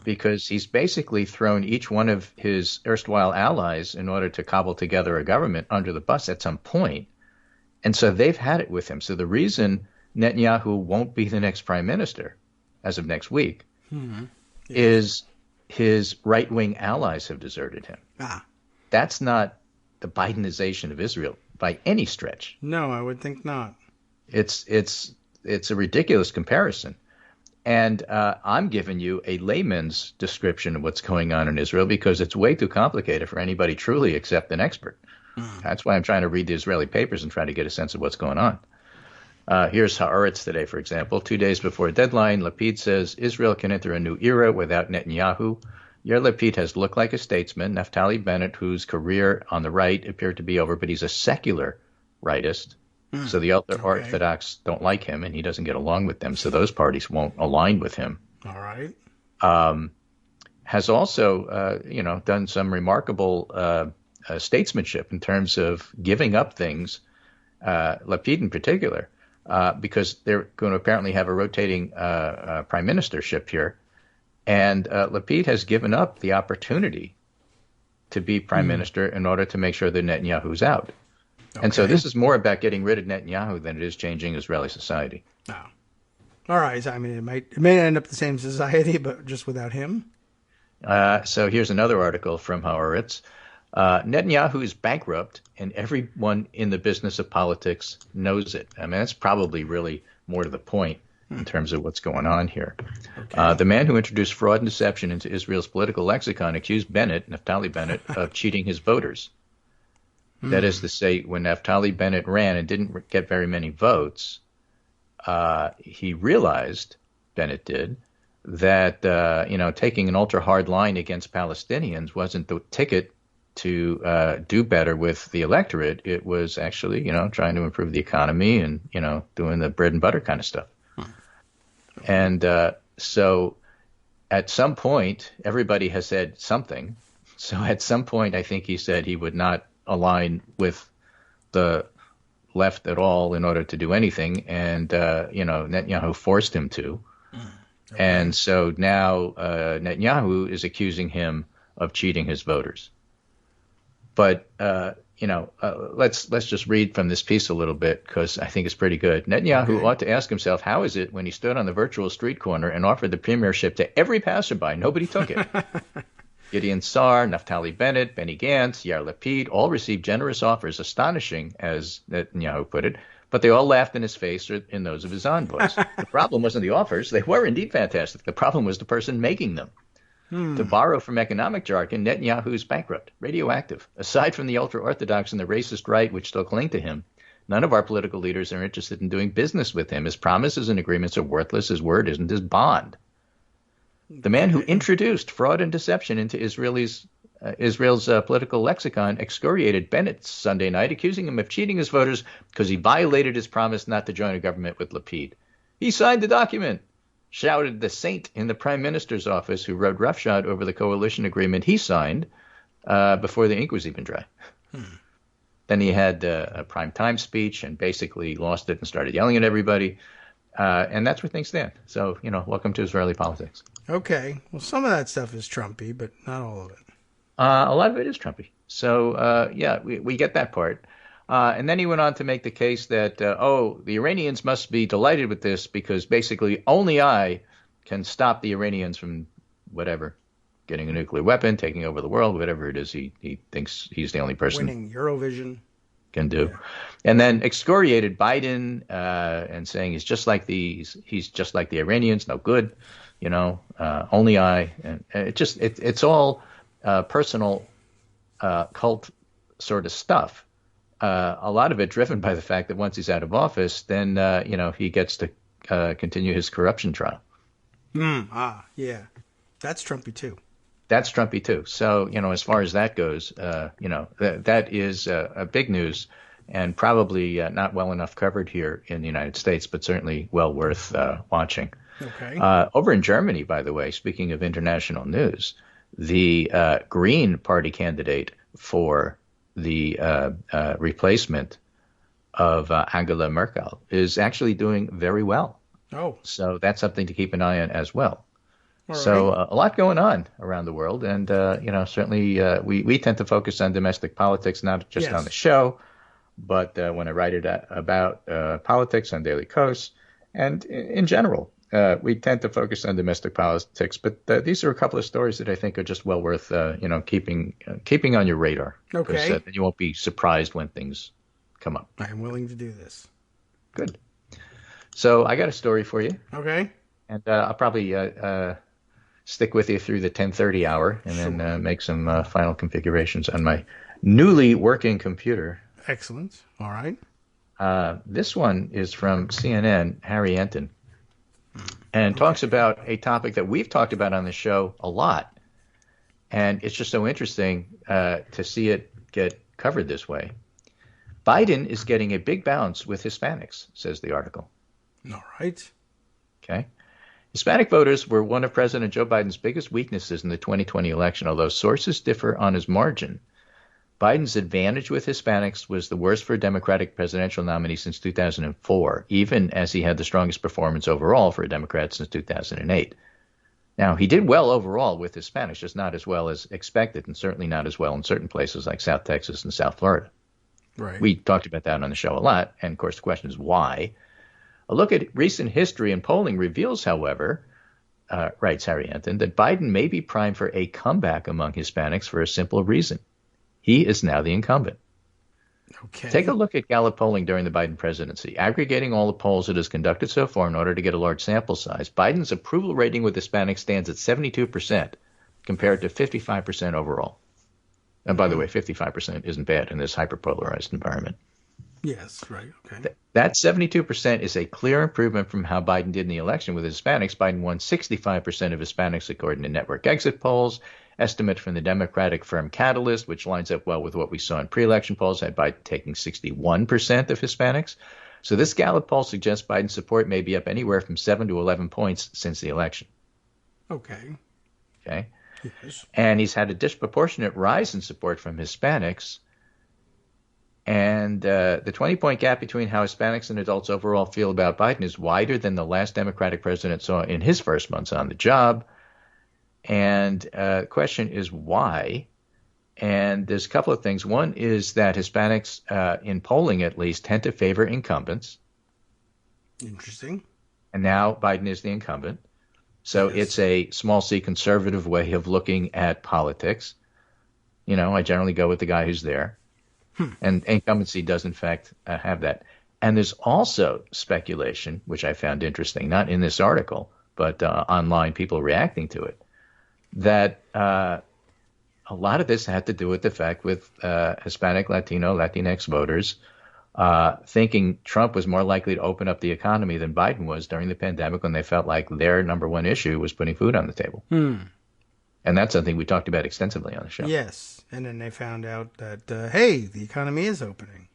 [SPEAKER 4] Because he's basically thrown each one of his erstwhile allies in order to cobble together a government under the bus at some point. And so they've had it with him. So the reason Netanyahu won't be the next prime minister as of next week is his right-wing allies have deserted him. That's not the Bidenization of Israel by any stretch.
[SPEAKER 2] No, I would think not.
[SPEAKER 4] It's a ridiculous comparison. And I'm giving you a layman's description of what's going on in Israel because it's way too complicated for anybody truly except an expert. That's why I'm trying to read the Israeli papers and try to get a sense of what's going on. Here's Haaretz today, for example. 2 days before deadline, Lapid says Israel can enter a new era without Netanyahu. Yair Lapid has looked like a statesman. Naftali Bennett, whose career on the right appeared to be over, but he's a secular rightist. So the Orthodox don't like him, and he doesn't get along with them, so those parties won't align with him.
[SPEAKER 2] All right.
[SPEAKER 4] Has also, done some remarkable statesmanship in terms of giving up things, Lapid in particular, because they're going to apparently have a rotating prime ministership here. And Lapid has given up the opportunity to be prime minister in order to make sure that Netanyahu's out. Okay. And so this is more about getting rid of Netanyahu than it is changing Israeli society.
[SPEAKER 2] Oh. All right. I mean, it may end up the same society, but just without him.
[SPEAKER 4] So here's another article from Haaretz. Netanyahu is bankrupt, and everyone in the business of politics knows it. I mean, that's probably really more to the point in terms of what's going on here. Okay. The man who introduced fraud and deception into Israel's political lexicon accused Naftali Bennett, of cheating his voters. That is to say, when Naftali Bennett ran and didn't get very many votes, he realized, Bennett did, that taking an ultra hard line against Palestinians wasn't the ticket to do better with the electorate. It was actually, trying to improve the economy and, doing the bread and butter kind of stuff. And so at some point, everybody has said something. So at some point, I think he said he would not align with the left at all in order to do anything. And, Netanyahu forced him to. Okay. And so now Netanyahu is accusing him of cheating his voters. But, let's just read from this piece a little bit because I think it's pretty good. Netanyahu ought to ask himself, how is it when he stood on the virtual street corner and offered the premiership to every passerby, nobody took it? Gideon Sa'ar, Naftali Bennett, Benny Gantz, Yair Lapid all received generous offers, astonishing, as Netanyahu put it, but they all laughed in his face or in those of his envoys. The problem wasn't the offers. They were indeed fantastic. The problem was the person making them. To borrow from economic jargon, Netanyahu is bankrupt, radioactive. Aside from the ultra-Orthodox and the racist right, which still cling to him, none of our political leaders are interested in doing business with him. His promises and agreements are worthless. His word isn't his bond. The man who introduced fraud and deception into Israel's political lexicon excoriated Bennett Sunday night, accusing him of cheating his voters because he violated his promise not to join a government with Lapid. He signed the document, shouted the saint in the prime minister's office who rode roughshod over the coalition agreement he signed before the ink was even dry. Then he had a prime time speech and basically lost it and started yelling at everybody. And that's where things stand. So, welcome to Israeli politics.
[SPEAKER 2] Okay. Well, some of that stuff is Trumpy, but not all of it.
[SPEAKER 4] A lot of it is Trumpy. So, we get that part. And then he went on to make the case that, the Iranians must be delighted with this because basically only I can stop the Iranians from whatever, getting a nuclear weapon, taking over the world, whatever it is he thinks he's the only person.
[SPEAKER 2] Winning Eurovision.
[SPEAKER 4] Can do. Yeah. And then excoriated Biden and saying he's just like the Iranians, no good, only I. And it's all personal cult sort of stuff. A lot of it driven by the fact that once he's out of office, then he gets to continue his corruption trial.
[SPEAKER 2] Yeah, that's Trumpy too.
[SPEAKER 4] That's Trumpy too. So as far as that goes, that is big news, and probably not well enough covered here in the United States, but certainly well worth watching.
[SPEAKER 2] Okay.
[SPEAKER 4] Over in Germany, by the way, speaking of international news, the Green Party candidate for the replacement of Angela Merkel is actually doing very well.
[SPEAKER 2] Oh.
[SPEAKER 4] So that's something to keep an eye on as well.
[SPEAKER 2] All
[SPEAKER 4] so
[SPEAKER 2] right.
[SPEAKER 4] A lot going on around the world. And, certainly we tend to focus on domestic politics, not just on the show, but when I write about politics on Daily Kos and in general. We tend to focus on domestic politics, but these are a couple of stories that I think are just well worth, keeping on your radar.
[SPEAKER 2] Okay.
[SPEAKER 4] Then you won't be surprised when things come up.
[SPEAKER 2] I am willing to do this.
[SPEAKER 4] Good. So I got a story for you.
[SPEAKER 2] Okay.
[SPEAKER 4] And I'll probably stick with you through the 10:30 hour and then make some final configurations on my newly working computer.
[SPEAKER 2] Excellent. All right.
[SPEAKER 4] This one is from CNN, Harry Enton. And talks about a topic that we've talked about on the show a lot. And it's just so interesting to see it get covered this way. Biden is getting a big bounce with Hispanics, says the article.
[SPEAKER 2] All right.
[SPEAKER 4] Okay. Hispanic voters were one of President Joe Biden's biggest weaknesses in the 2020 election, although sources differ on his margin. Biden's advantage with Hispanics was the worst for a Democratic presidential nominee since 2004, even as he had the strongest performance overall for a Democrat since 2008. Now, he did well overall with Hispanics, just not as well as expected, and certainly not as well in certain places like South Texas and South Florida.
[SPEAKER 2] Right.
[SPEAKER 4] We talked about that on the show a lot, and of course the question is why. A look at recent history and polling reveals, however, writes Harry Enton, that Biden may be primed for a comeback among Hispanics for a simple reason. He is now the incumbent.
[SPEAKER 2] Okay.
[SPEAKER 4] Take a look at Gallup polling during the Biden presidency. Aggregating all the polls it has conducted so far in order to get a large sample size, Biden's approval rating with Hispanics stands at 72% compared to 55% overall. And by the way, 55% isn't bad in this hyperpolarized environment.
[SPEAKER 2] Yes, right. Okay.
[SPEAKER 4] That 72% is a clear improvement from how Biden did in the election with Hispanics. Biden won 65% of Hispanics according to network exit polls. Estimate from the Democratic firm Catalyst, which lines up well with what we saw in pre-election polls, had Biden taking 61% of Hispanics. So this Gallup poll suggests Biden's support may be up anywhere from 7 to 11 points since the election.
[SPEAKER 2] Okay.
[SPEAKER 4] Okay.
[SPEAKER 2] Yes.
[SPEAKER 4] And he's had a disproportionate rise in support from Hispanics. And the 20-point gap between how Hispanics and adults overall feel about Biden is wider than the last Democratic president saw in his first months on the job. And the question is why? And there's a couple of things. One is that Hispanics, in polling at least, tend to favor incumbents.
[SPEAKER 2] Interesting.
[SPEAKER 4] And now Biden is the incumbent. So It's a small c conservative way of looking at politics. I generally go with the guy who's there. And incumbency does, in fact, have that. And there's also speculation, which I found interesting, not in this article, but online, people reacting to it, that a lot of this had to do with the fact with Hispanic, Latino, Latinx voters thinking Trump was more likely to open up the economy than Biden was during the pandemic when they felt like their number one issue was putting food on the table. And that's something we talked about extensively on the show.
[SPEAKER 2] Yes. And then they found out that, hey, the economy is opening.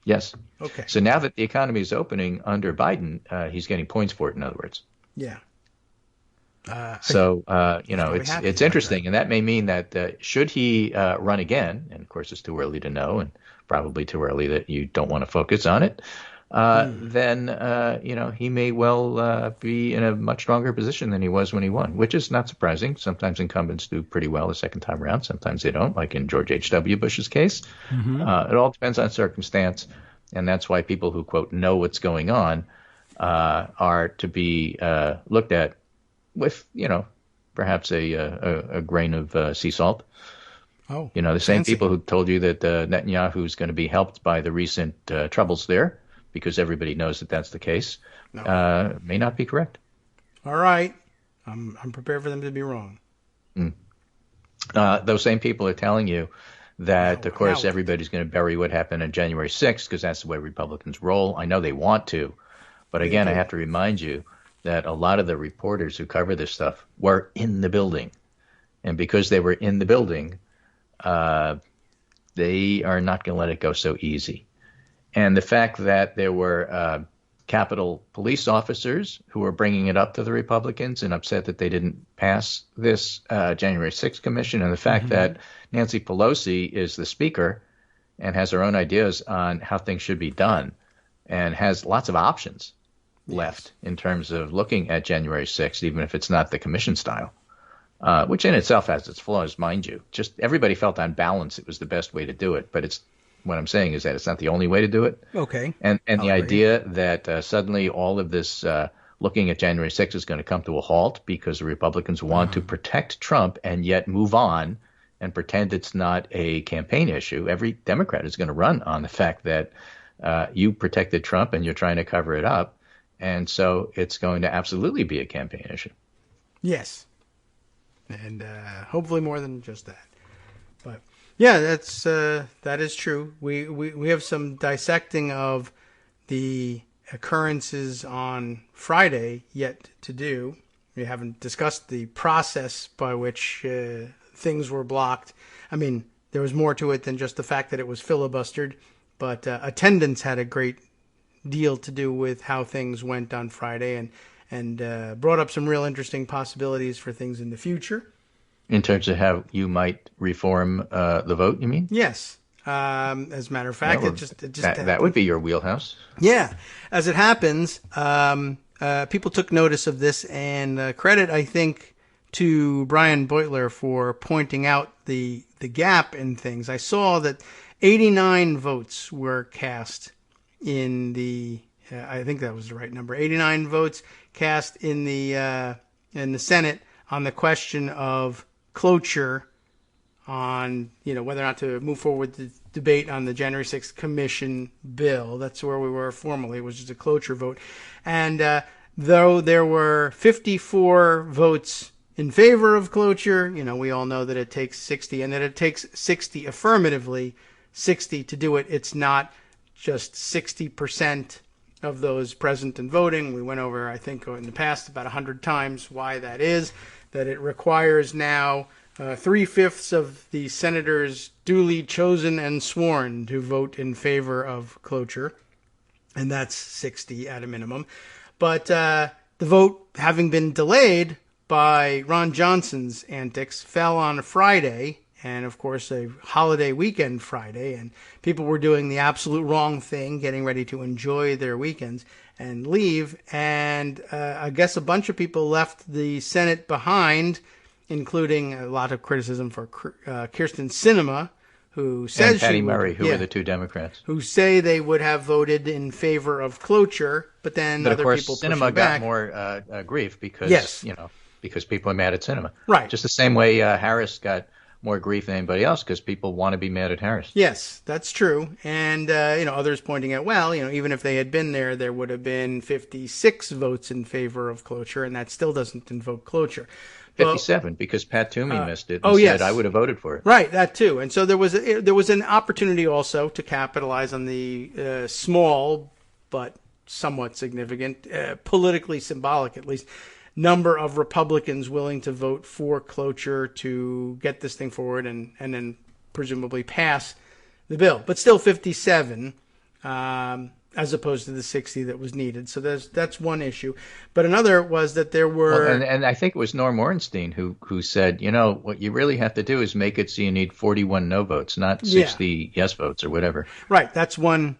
[SPEAKER 4] Yes.
[SPEAKER 2] Okay.
[SPEAKER 4] So now that the economy is opening under Biden, he's getting points for it, in other words.
[SPEAKER 2] Yeah.
[SPEAKER 4] It's interesting. And that may mean that should he run again, and of course it's too early to know and probably too early that you don't want to focus on it, then he may well be in a much stronger position than he was when he won, which is not surprising. Sometimes incumbents do pretty well the second time around. Sometimes they don't, like in George H.W. Bush's case. It all depends on circumstance, and that's why people who, quote, know what's going on are to be looked at with, perhaps a grain of sea salt.
[SPEAKER 2] Oh,
[SPEAKER 4] the same people who told you that Netanyahu is going to be helped by the recent troubles there, because everybody knows that that's the case, may not be correct.
[SPEAKER 2] All right. I'm prepared for them to be wrong.
[SPEAKER 4] Those same people are telling you that, of course, everybody's going to bury what happened on January 6th because that's the way Republicans roll. I know they want to. But again, I have to remind you that a lot of the reporters who cover this stuff were in the building. And because they were in the building, they are not going to let it go so easy. And the fact that there were Capitol police officers who were bringing it up to the Republicans and upset that they didn't pass this January 6th commission, and the fact that Nancy Pelosi is the speaker and has her own ideas on how things should be done and has lots of options left in terms of looking at January 6th, even if it's not the commission style, which in itself has its flaws, mind you. Just everybody felt on balance it was the best way to do it, but what I'm saying is that it's not the only way to do it.
[SPEAKER 2] Okay.
[SPEAKER 4] And the idea that suddenly all of this looking at January 6th is going to come to a halt because the Republicans want to protect Trump and yet move on and pretend it's not a campaign issue. Every Democrat is going to run on the fact that you protected Trump and you're trying to cover it up. And so it's going to absolutely be a campaign issue.
[SPEAKER 2] Yes. And hopefully more than just that. But yeah, that is true. We have some dissecting of the occurrences on Friday yet to do. We haven't discussed the process by which things were blocked. I mean, there was more to it than just the fact that it was filibustered, but attendance had a great deal to do with how things went on Friday and brought up some real interesting possibilities for things in the future.
[SPEAKER 4] In terms of how you might reform the vote, you mean?
[SPEAKER 2] Yes. As a matter of fact,
[SPEAKER 4] that would be your wheelhouse.
[SPEAKER 2] Yeah. As it happens, people took notice of this, and credit, I think, to Brian Beutler for pointing out the gap in things. I saw that 89 votes were cast in the I think that was the right number. 89 votes cast in the Senate on the question of cloture on, whether or not to move forward with the debate on the January 6th commission bill. That's where we were formally. It was just a cloture vote. And though there were 54 votes in favor of cloture. We all know that it takes 60, and that it takes 60 affirmatively, 60 to do it. It's not just 60% of those present and voting. We went over, I think, in the past about 100 times why that is, that it requires now 3/5 of the senators duly chosen and sworn to vote in favor of cloture, and that's 60 at a minimum. But the vote, having been delayed by Ron Johnson's antics, fell on a Friday, and of course a holiday weekend Friday, and people were doing the absolute wrong thing, getting ready to enjoy their weekends and leave, and I guess a bunch of people left the Senate behind, including a lot of criticism for Kyrsten Sinema, who says
[SPEAKER 4] and Patty Murray, who were the two Democrats,
[SPEAKER 2] who say they would have voted in favor of cloture, but then other people pushing back.
[SPEAKER 4] Sinema got more grief because because people are mad at Sinema.
[SPEAKER 2] Right.
[SPEAKER 4] Just the same way Harris got more grief than anybody else because people want to be mad at Harris.
[SPEAKER 2] Yes, that's true. And, others pointing out, even if they had been there, there would have been 56 votes in favor of cloture, and that still doesn't invoke cloture.
[SPEAKER 4] 57, because Pat Toomey missed it and said, I would have voted for it.
[SPEAKER 2] Right, that too. And so there was an opportunity also to capitalize on the small but somewhat significant, politically symbolic at least, number of Republicans willing to vote for cloture to get this thing forward and then presumably pass the bill. But still 57 as opposed to the 60 that was needed. So that's one issue. But another was that there were...
[SPEAKER 4] Well, and I think it was Norm Ornstein who said, what you really have to do is make it so you need 41 no votes, not 60 yes votes or whatever.
[SPEAKER 2] Right. That's one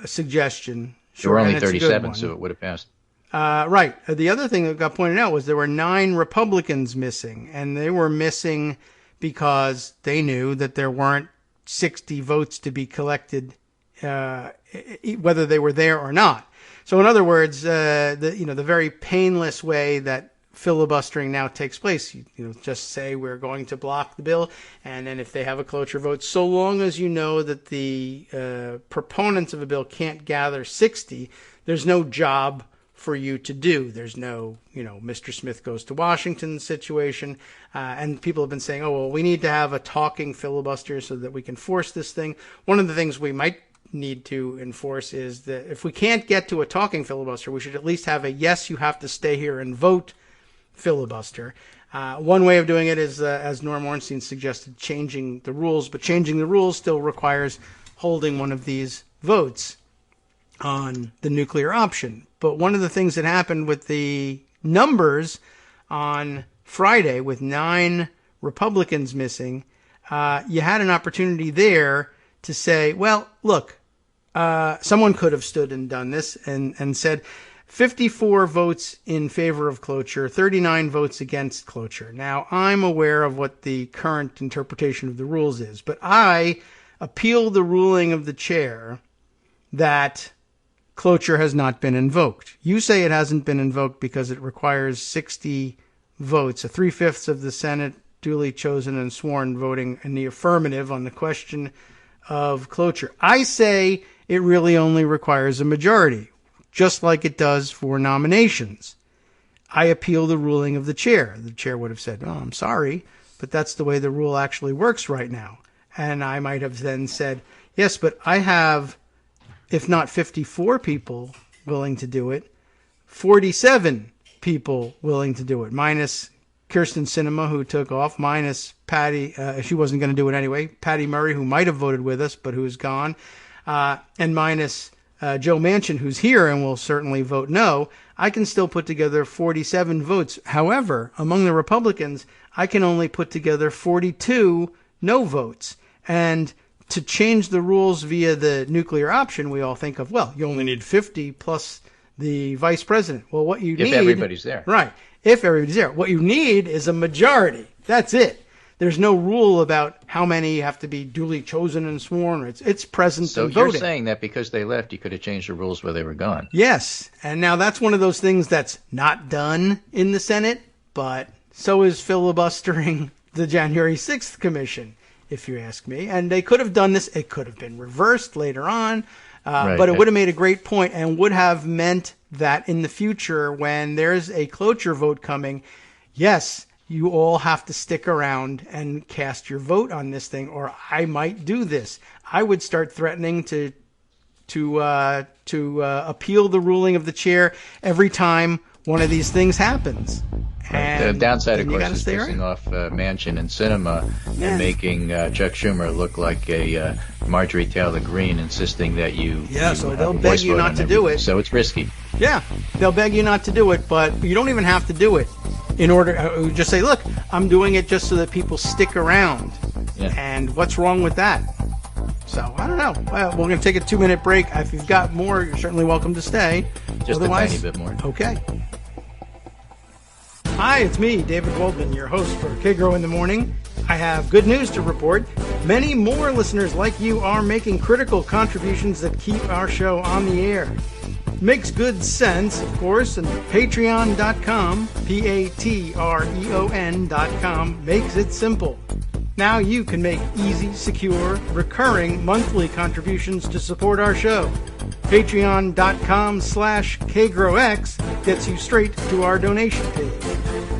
[SPEAKER 2] suggestion.
[SPEAKER 4] There were only 37, so it would have passed.
[SPEAKER 2] Right. The other thing that got pointed out was there were 9 Republicans missing, and they were missing because they knew that there weren't 60 votes to be collected, whether they were there or not. So in other words, the very painless way that filibustering now takes place, just say we're going to block the bill, and then if they have a cloture vote, so long as you know that the proponents of a bill can't gather 60, there's no job for you to do. There's no, Mr. Smith goes to Washington situation. And people have been saying, we need to have a talking filibuster so that we can force this thing. One of the things we might need to enforce is that if we can't get to a talking filibuster, we should at least have a yes, you have to stay here and vote filibuster. One way of doing it is, as Norm Ornstein suggested, changing the rules. But changing the rules still requires holding one of these votes on the nuclear option. But one of the things that happened with the numbers on Friday, with 9 Republicans missing, you had an opportunity there to say, well, look, someone could have stood and done this and said 54 votes in favor of cloture, 39 votes against cloture. Now, I'm aware of what the current interpretation of the rules is, but I appeal the ruling of the chair that cloture has not been invoked. You say it hasn't been invoked because it requires 60 votes, 3/5 of the Senate duly chosen and sworn voting in the affirmative on the question of cloture. I say it really only requires a majority, just like it does for nominations. I appeal the ruling of the chair. The chair would have said, I'm sorry, but that's the way the rule actually works right now. And I might have then said, yes, but I have, if not 54 people willing to do it, 47 people willing to do it, minus Kyrsten Sinema, who took off, minus Patty, she wasn't going to do it anyway, Patty Murray, who might have voted with us, but who's gone, and minus Joe Manchin, who's here and will certainly vote no. I can still put together 47 votes. However, among the Republicans, I can only put together 42 no votes. And to change the rules via the nuclear option, we all think of, well, you only need 50 plus the vice president. Well, what you need...
[SPEAKER 4] If everybody's there.
[SPEAKER 2] Right. If everybody's there. What you need is a majority. That's it. There's no rule about how many have to be duly chosen and sworn. It's present and voting.
[SPEAKER 4] So you're saying that because they left, you could have changed the rules where they were gone.
[SPEAKER 2] Yes. And now that's one of those things that's not done in the Senate, but so is filibustering the January 6th commission, if you ask me. And they could have done this. It could have been reversed later on.
[SPEAKER 4] Right.
[SPEAKER 2] But it would have made a great point and would have meant that in the future, when there's a cloture vote coming, yes, you all have to stick around and cast your vote on this thing, or I might do this. I would start threatening to appeal the ruling of the chair every time one of these things happens.
[SPEAKER 4] The downside, of course, is pissing off Manchin and Sinema and making Chuck Schumer look like a Marjorie Taylor Greene, insisting that you
[SPEAKER 2] so they'll beg you not to do it.
[SPEAKER 4] So it's risky.
[SPEAKER 2] Yeah, they'll beg you not to do it, but you don't even have to do it. In order, just say, look, I'm doing it just so that people stick around. Yeah. And what's wrong with that? So, I don't know. Well, we're going to take a 2-minute break. If you've got more, you're certainly welcome to stay.
[SPEAKER 4] Just otherwise, a tiny bit more.
[SPEAKER 2] Okay. Hi, it's me, David Waldman, your host for Kagro in the Morning. I have good news to report. Many more listeners like you are making critical contributions that keep our show on the air. Makes good sense, of course, and patreon.com, Patreon.com, makes it simple. Now you can make easy, secure, recurring monthly contributions to support our show. Patreon.com/KagroX gets you straight to our donation page.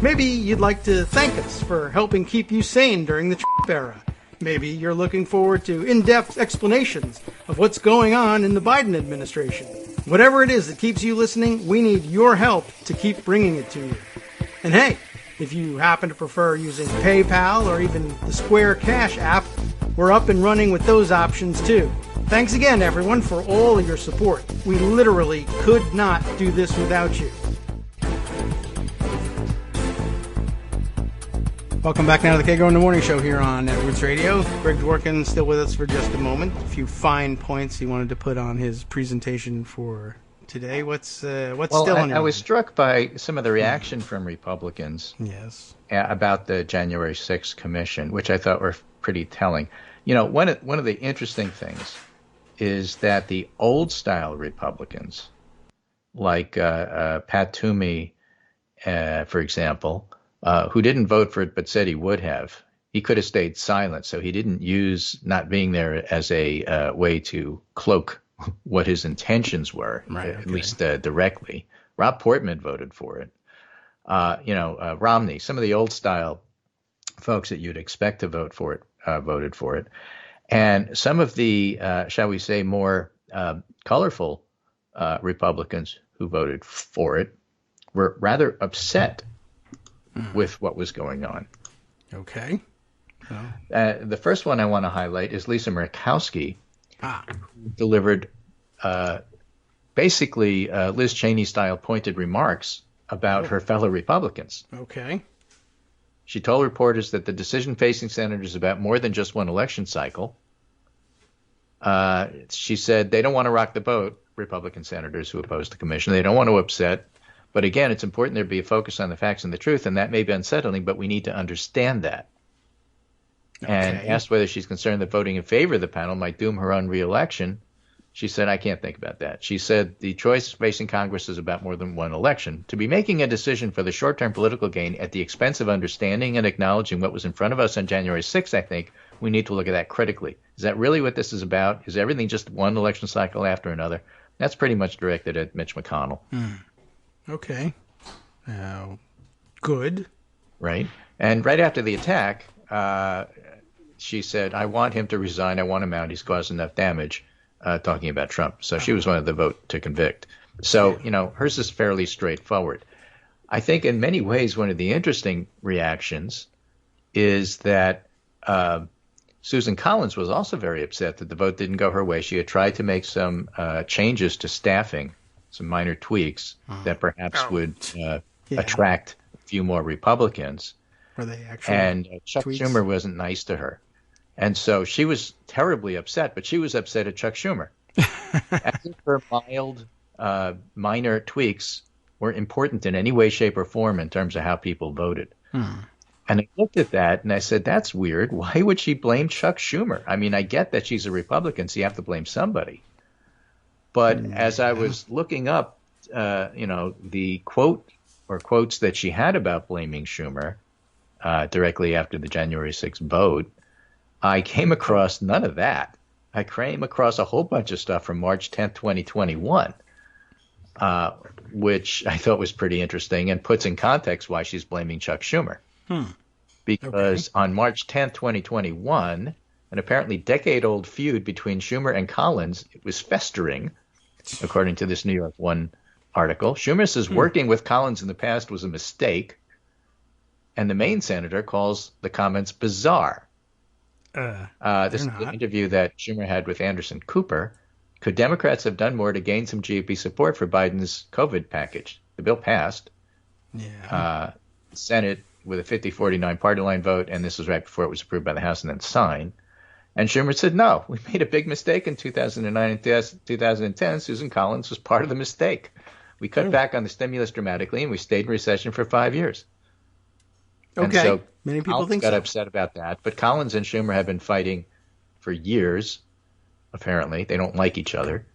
[SPEAKER 2] Maybe you'd like to thank us for helping keep you sane during the Trump era. Maybe you're looking forward to in-depth explanations of what's going on in the Biden administration. Whatever it is that keeps you listening, we need your help to keep bringing it to you. And hey, if you happen to prefer using PayPal or even the Square Cash app, we're up and running with those options too. Thanks again, everyone, for all of your support. We literally could not do this without you. Welcome back now to the Kagro in the Morning Show here on Edwards Radio. Greg Dworkin still with us for just a moment. A few fine points he wanted to put on his presentation for today. What's still on your mind?
[SPEAKER 4] I was struck by some of the reaction from Republicans about the January 6th commission, which I thought were pretty telling. You know, one of the interesting things is that the old-style Republicans, like Pat Toomey, for example, who didn't vote for it but said he would have. He could have stayed silent, so he didn't use not being there as a way to cloak what his intentions were, at least directly. Rob Portman voted for it. Romney, some of the old-style folks that you'd expect to vote for it, voted for it. And some of the, shall we say, more colorful Republicans who voted for it were rather upset with what was going on.
[SPEAKER 2] Okay.
[SPEAKER 4] The first one I want to highlight is Lisa Murkowski, who delivered basically Liz Cheney-style pointed remarks about her fellow Republicans.
[SPEAKER 2] Okay.
[SPEAKER 4] She told reporters that the decision facing senators is about more than just one election cycle. She said they don't want to rock the boat, Republican senators who oppose the commission. They don't want to upset. But again, it's important there be a focus on the facts and the truth, and that may be unsettling, but we need to understand that. Okay. And asked whether she's concerned that voting in favor of the panel might doom her own re-election, she said, I can't think about that. She said the choice facing Congress is about more than one election. To be making a decision for the short-term political gain at the expense of understanding and acknowledging what was in front of us on January 6th, I think we need to look at that critically. Is that really what this is about? Is everything just one election cycle after another? That's pretty much directed at Mitch McConnell.
[SPEAKER 2] Okay. Good.
[SPEAKER 4] Right. And right after the attack, she said, I want him to resign. I want him out. He's caused enough damage, talking about Trump. So she was one of the vote to convict. So, hers is fairly straightforward. I think in many ways, one of the interesting reactions is that Susan Collins was also very upset that the vote didn't go her way. She had tried to make some changes to staffing, some minor tweaks that perhaps would attract a few more Republicans.
[SPEAKER 2] Were they actually
[SPEAKER 4] and Chuck
[SPEAKER 2] tweaks?
[SPEAKER 4] Schumer wasn't nice to her. And so she was terribly upset, but she was upset at Chuck Schumer. As if her mild, minor tweaks were important in any way, shape, or form in terms of how people voted. And I looked at that and I said, that's weird. Why would she blame Chuck Schumer? I mean, I get that she's a Republican, so you have to blame somebody. But as I was looking up, the quote or quotes that she had about blaming Schumer directly after the January 6th vote, I came across none of that. I came across a whole bunch of stuff from March 10th, 2021. which I thought was pretty interesting and puts in context why she's blaming Chuck Schumer. Because on March 10th, 2021, an apparently decade-old feud between Schumer and Collins was festering, according to this New York One article. Schumer says working with Collins in the past was a mistake, and the Maine senator calls the comments bizarre. This is an interview that Schumer had with Anderson Cooper. Could Democrats have done more to gain some GOP support for Biden's COVID package? The bill passed. The Senate with a 50-49 party line vote, and this was right before it was approved by the House and then signed. And Schumer said, no, we made a big mistake in 2009 and 2010. Susan Collins was part of the mistake. We cut back on the stimulus dramatically, and we stayed in recession for 5 years. And so
[SPEAKER 2] many people
[SPEAKER 4] Collins
[SPEAKER 2] think
[SPEAKER 4] got
[SPEAKER 2] so.
[SPEAKER 4] upset about that. But Collins and Schumer have been fighting for years, apparently. They don't like each other.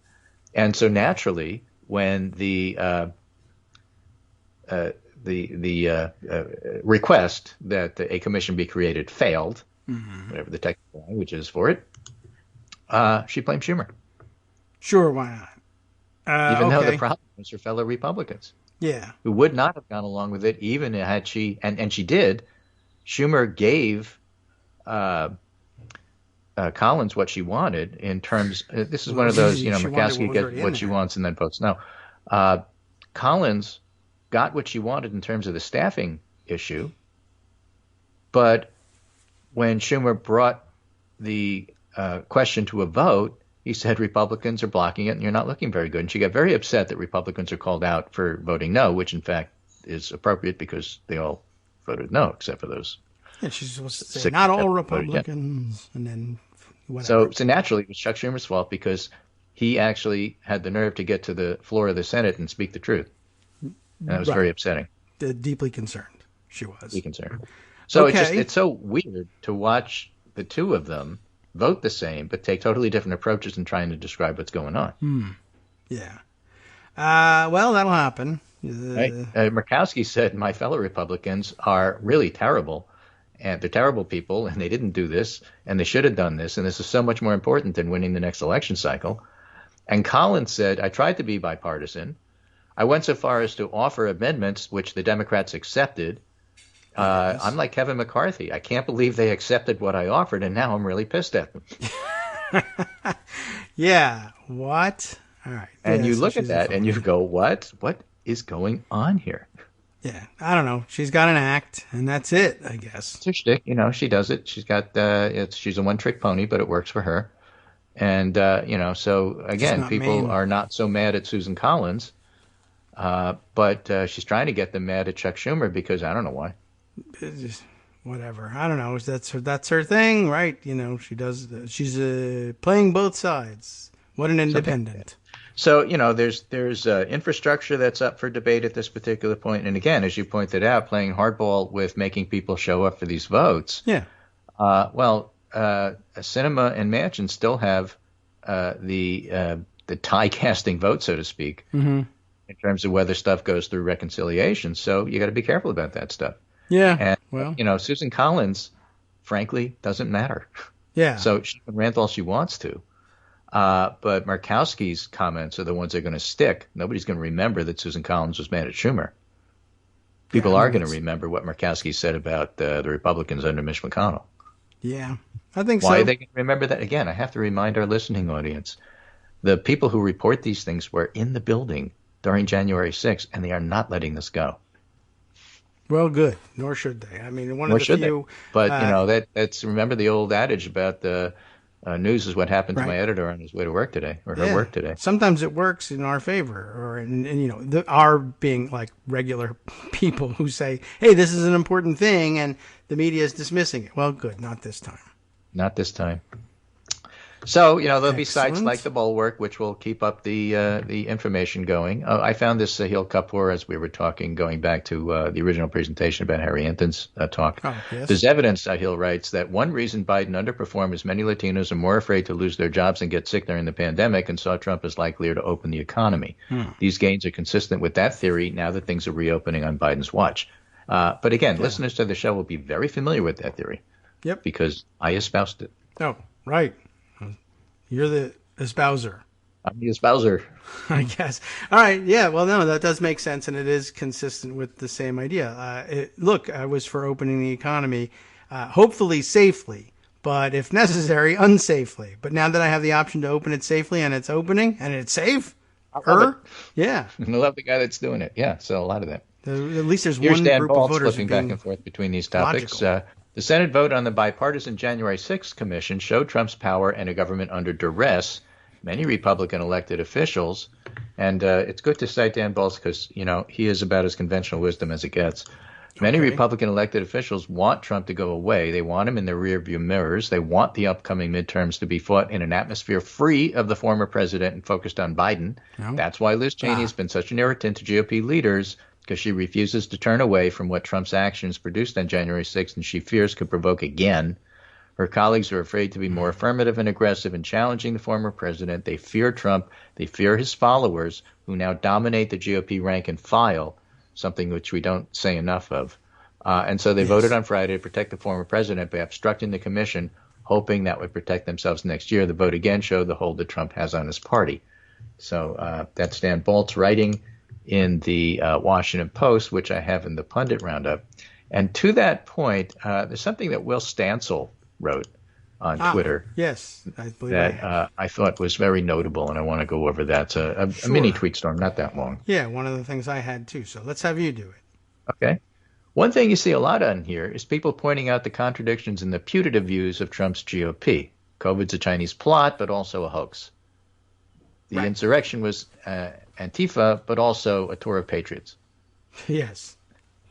[SPEAKER 4] And so naturally, when the request that a commission be created failed, whatever the technical language is for it, she blamed Schumer.
[SPEAKER 2] Sure, why not?
[SPEAKER 4] Even though the problem was her fellow Republicans.
[SPEAKER 2] Yeah.
[SPEAKER 4] Who would not have gone along with it even had she, and she did. Schumer gave Collins what she wanted in terms, this is one of those, Murkowski gets what she wants and then votes no. Collins got what she wanted in terms of the staffing issue, but when Schumer brought the question to a vote, he said Republicans are blocking it and you're not looking very good. And she got very upset that Republicans are called out for voting no, which in fact is appropriate because they all voted no, except for those.
[SPEAKER 2] Yeah, she's supposed to say not all Republicans, and then whatever.
[SPEAKER 4] So naturally it was Chuck Schumer's fault because he actually had the nerve to get to the floor of the Senate and speak the truth. And that was very upsetting.
[SPEAKER 2] Deeply concerned, she was.
[SPEAKER 4] Deeply concerned. So it's so weird to watch the two of them vote the same, but take totally different approaches in trying to describe what's going on.
[SPEAKER 2] Yeah. Well, that'll happen.
[SPEAKER 4] Right? Murkowski said, my fellow Republicans are really terrible, and they're terrible people, and they didn't do this, and they should have done this, and this is so much more important than winning the next election cycle. And Collins said, I tried to be bipartisan. I went so far as to offer amendments, which the Democrats accepted. I'm like Kevin McCarthy. I can't believe they accepted what I offered, and now I'm really pissed at them.
[SPEAKER 2] Yeah. What? All right.
[SPEAKER 4] And you look at that and you go, what? What is going on here?
[SPEAKER 2] Yeah. I don't know. She's got an act, and that's it, I guess.
[SPEAKER 4] It's her shtick. She does it. She's got she's a one-trick pony, but it works for her. And, so, again, people are not so mad at Susan Collins, but she's trying to get them mad at Chuck Schumer because I don't know why.
[SPEAKER 2] Just whatever. I don't know. That's her thing, right? She does. She's playing both sides. What an independent.
[SPEAKER 4] So there's infrastructure that's up for debate at this particular point, and again, as you pointed out, playing hardball with making people show up for these votes.
[SPEAKER 2] Yeah.
[SPEAKER 4] Cinema and Manchin still have the tie casting vote, so to speak, in terms of whether stuff goes through reconciliation. So you got to be careful about that stuff.
[SPEAKER 2] Yeah.
[SPEAKER 4] And, Susan Collins, frankly, doesn't matter.
[SPEAKER 2] Yeah.
[SPEAKER 4] So she can rant all she wants to. But Murkowski's comments are the ones that are going to stick. Nobody's going to remember that Susan Collins was mad at Schumer. People are going to remember what Murkowski said about the Republicans under Mitch McConnell.
[SPEAKER 2] Yeah, I think so.
[SPEAKER 4] Why are they going to remember that? Again, I have to remind our listening audience, the people who report these things were in the building during January 6th, and they are not letting this go.
[SPEAKER 2] Well, good. Nor should they. I mean,
[SPEAKER 4] Nor should they. But, that's remember the old adage about the news is what happened to my editor on his way to work today, or her work today. Sometimes
[SPEAKER 2] it works in our favor, or our being like regular people who say, hey, this is an important thing, and the media is dismissing it. Well, good. Not this time.
[SPEAKER 4] Not this time. So, there'll be sites like The Bulwark, which will keep up the information going. I found this Sahil Kapoor, as we were talking, going back to the original presentation about Harry Anton's talk.
[SPEAKER 2] Oh, yes.
[SPEAKER 4] There's evidence, Sahil writes, that one reason Biden underperformed is many Latinos are more afraid to lose their jobs and get sick during the pandemic and saw Trump as likelier to open the economy. These gains are consistent with that theory now that things are reopening on Biden's watch. But again, listeners to the show will be very familiar with that theory.
[SPEAKER 2] Yep.
[SPEAKER 4] Because I espoused it.
[SPEAKER 2] Oh, right. You're the espouser.
[SPEAKER 4] I'm the espouser.
[SPEAKER 2] I guess. All right. Yeah. Well, no, that does make sense, and it is consistent with the same idea. Look, I was for opening the economy, hopefully safely, but if necessary, unsafely. But now that I have the option to open it safely, and it's opening, and it's safe, yeah.
[SPEAKER 4] I love the guy that's doing it. Yeah, so a lot of that.
[SPEAKER 2] At least there's
[SPEAKER 4] Here's
[SPEAKER 2] one
[SPEAKER 4] Dan
[SPEAKER 2] group
[SPEAKER 4] Baltz
[SPEAKER 2] of voters
[SPEAKER 4] flipping back and forth between these topics. The Senate vote on the bipartisan January 6th commission showed Trump's power and a government under duress. Many Republican elected officials, and it's good to cite Dan Baltz because, he is about as conventional wisdom as it gets. Many Republican elected officials want Trump to go away. They want him in their rearview mirrors. They want the upcoming midterms to be fought in an atmosphere free of the former president and focused on Biden. No. That's why Liz Cheney has been such an irritant to GOP leaders, because she refuses to turn away from what Trump's actions produced on January 6th and she fears could provoke again. Her colleagues are afraid to be more affirmative and aggressive in challenging the former president. They fear Trump. They fear his followers, who now dominate the GOP rank and file, something which we don't say enough of. And so they voted on Friday to protect the former president by obstructing the commission, hoping that would protect themselves next year. The vote again showed the hold that Trump has on his party. So that's Dan Baltz writing in the Washington Post, which I have in the Pundit Roundup. And to that point, there's something that Will Stansel wrote on Twitter.
[SPEAKER 2] Yes, I believe
[SPEAKER 4] that I thought was very notable, and I want to go over that. It's a mini tweet storm, not that long.
[SPEAKER 2] Yeah, one of the things I had too. So let's have you do it.
[SPEAKER 4] Okay. One thing you see a lot on here is people pointing out the contradictions in the putative views of Trump's GOP. COVID's a Chinese plot, but also a hoax. The insurrection was Antifa, but also a tour of patriots.
[SPEAKER 2] Yes.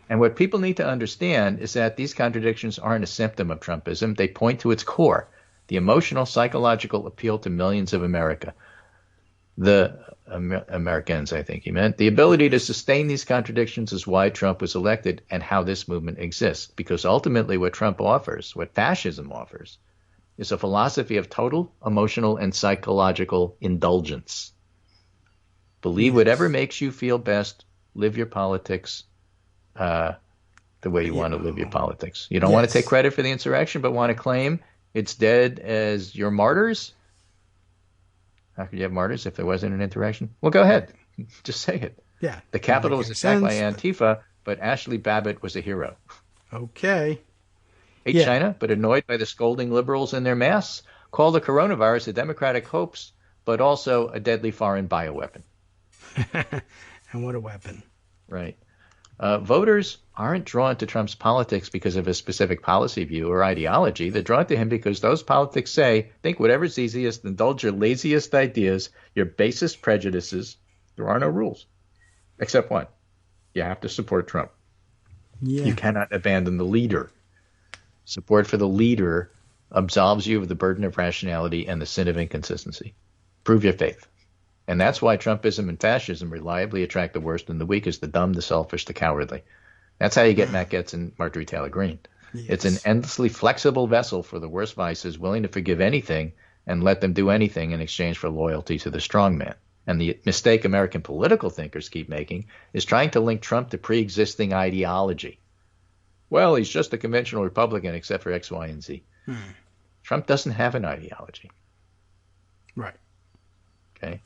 [SPEAKER 4] And what people need to understand is that these contradictions aren't a symptom of Trumpism. They point to its core, the emotional, psychological appeal to millions of Americans, I think he meant. The ability to sustain these contradictions is why Trump was elected and how this movement exists. Because ultimately what Trump offers, what fascism offers, is a philosophy of total emotional and psychological indulgence. Believe whatever makes you feel best. Live your politics the way you want to live your politics. You don't want to take credit for the insurrection, but want to claim it's dead as your martyrs? How could you have martyrs if there wasn't an insurrection? Well, go ahead. Just say it.
[SPEAKER 2] Yeah.
[SPEAKER 4] The Capitol was attacked by Antifa, but Ashley Babbitt was a hero.
[SPEAKER 2] Okay.
[SPEAKER 4] Hate China, but annoyed by the scolding liberals and their masks. Call the coronavirus a democratic hoax, but also a deadly foreign bioweapon.
[SPEAKER 2] And what a weapon.
[SPEAKER 4] Right. Voters aren't drawn to Trump's politics because of his specific policy view or ideology. They're drawn to him because those politics say, think whatever's easiest, indulge your laziest ideas, your basest prejudices. There are no rules, except one. You have to support Trump. Yeah. You cannot abandon the leader. Support for the leader absolves you of the burden of rationality and the sin of inconsistency. Prove your faith. And that's why Trumpism and fascism reliably attract the worst and the weakest, the dumb, the selfish, the cowardly. That's how you get Matt Gaetz and Marjorie Taylor Greene. Yes. It's an endlessly flexible vessel for the worst vices, willing to forgive anything and let them do anything in exchange for loyalty to the strong man. And the mistake American political thinkers keep making is trying to link Trump to pre-existing ideology. Well, he's just a conventional Republican except for X, Y, and Z. Trump doesn't have an ideology.
[SPEAKER 2] Right.
[SPEAKER 4] Okay.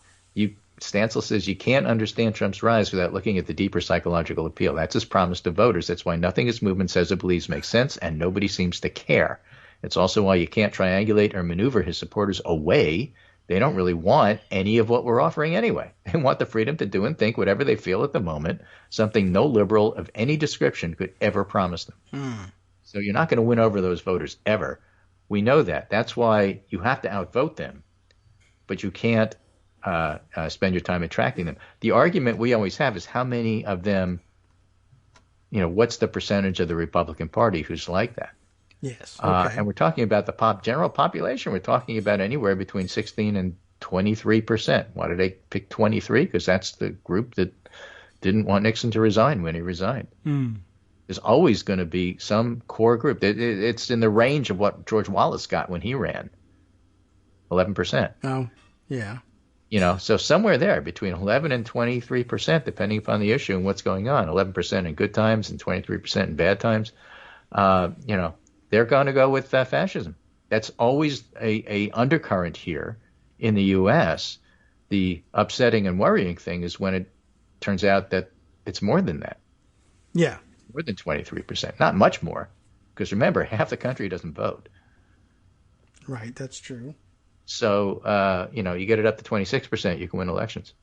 [SPEAKER 4] Stancil says you can't understand Trump's rise without looking at the deeper psychological appeal. That's his promise to voters. That's why nothing his movement says or believes makes sense, and nobody seems to care. It's also why you can't triangulate or maneuver his supporters away. They don't really want any of what we're offering anyway. They want the freedom to do and think whatever they feel at the moment, something no liberal of any description could ever promise them. So you're not going to win over those voters ever. We know that. That's why you have to outvote them, but you can't spend your time attracting them. The argument we always have is how many of them, what's the percentage of the Republican Party who's like that?
[SPEAKER 2] Yes. Okay.
[SPEAKER 4] And we're talking about the general population. We're talking about anywhere between 16 and 23%. Why did they pick 23? Because that's the group that didn't want Nixon to resign when he resigned. There's always going to be some core group. It's in the range of what George Wallace got when he ran, 11%.
[SPEAKER 2] Oh, yeah.
[SPEAKER 4] So somewhere there between 11 and 23%, depending upon the issue and what's going on, 11% in good times and 23% in bad times, they're going to go with fascism. That's always a undercurrent here in the U.S. The upsetting and worrying thing is when it turns out that it's more than that.
[SPEAKER 2] Yeah.
[SPEAKER 4] More than 23%. Not much more. Because remember, half the country doesn't vote.
[SPEAKER 2] Right, that's true.
[SPEAKER 4] So, you get it up to 26%, you can win elections.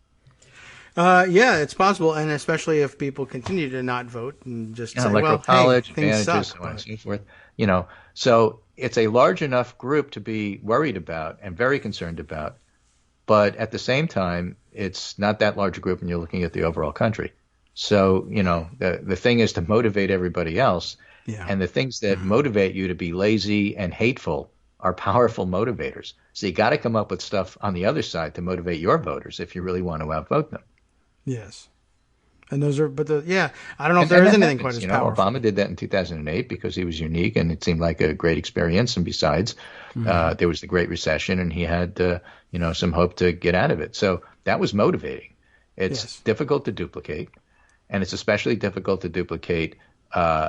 [SPEAKER 2] Yeah, it's possible, and especially if people continue to not vote and just say,
[SPEAKER 4] electoral
[SPEAKER 2] well,
[SPEAKER 4] college,
[SPEAKER 2] hey, things
[SPEAKER 4] advantages,
[SPEAKER 2] suck.
[SPEAKER 4] so on and so forth. So it's a large enough group to be worried about and very concerned about. But at the same time, it's not that large a group when you're looking at the overall country. So, the thing is to motivate everybody else.
[SPEAKER 2] Yeah.
[SPEAKER 4] And the things that motivate you to be lazy and hateful are powerful motivators. So you got to come up with stuff on the other side to motivate your voters if you really want to outvote them.
[SPEAKER 2] Yes. And those are, I don't know if there is anything quite as powerful.
[SPEAKER 4] Obama did that in 2008 because he was unique and it seemed like a great experience. And besides, there was the Great Recession and he had, some hope to get out of it. So that was motivating. It's difficult to duplicate, and it's especially difficult to duplicate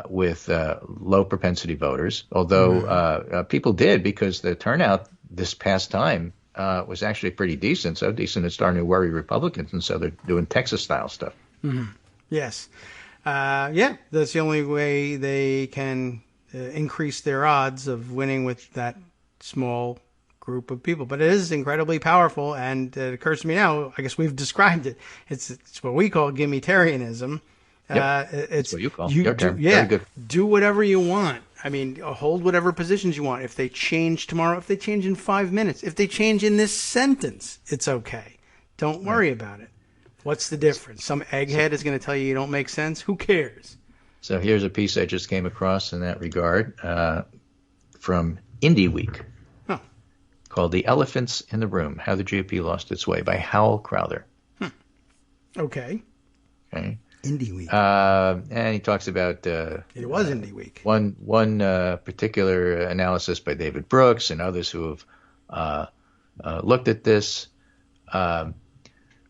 [SPEAKER 4] with low propensity voters, although people did, because the turnout this past time was actually pretty decent, so decent it's starting to worry Republicans, and so they're doing Texas-style stuff.
[SPEAKER 2] Mm-hmm. Yes. That's the only way they can increase their odds of winning with that small group of people. But it is incredibly powerful, and it occurs to me now, I guess we've described it. It's what we call gimmitarianism.
[SPEAKER 4] Yep.
[SPEAKER 2] It's
[SPEAKER 4] what you call your term. Very good.
[SPEAKER 2] Do whatever you want. I mean, hold whatever positions you want. If they change tomorrow, if they change in 5 minutes, if they change in this sentence, it's okay. Don't worry about it. What's the difference? Some egghead is going to tell you don't make sense? Who cares?
[SPEAKER 4] So here's a piece I just came across in that regard from Indie Week called The Elephants in the Room, How the GOP Lost Its Way by Howell Crowther.
[SPEAKER 2] Okay. Indie Week.
[SPEAKER 4] And he talks about
[SPEAKER 2] it was Indie Week.
[SPEAKER 4] One particular analysis by David Brooks and others who have looked at this.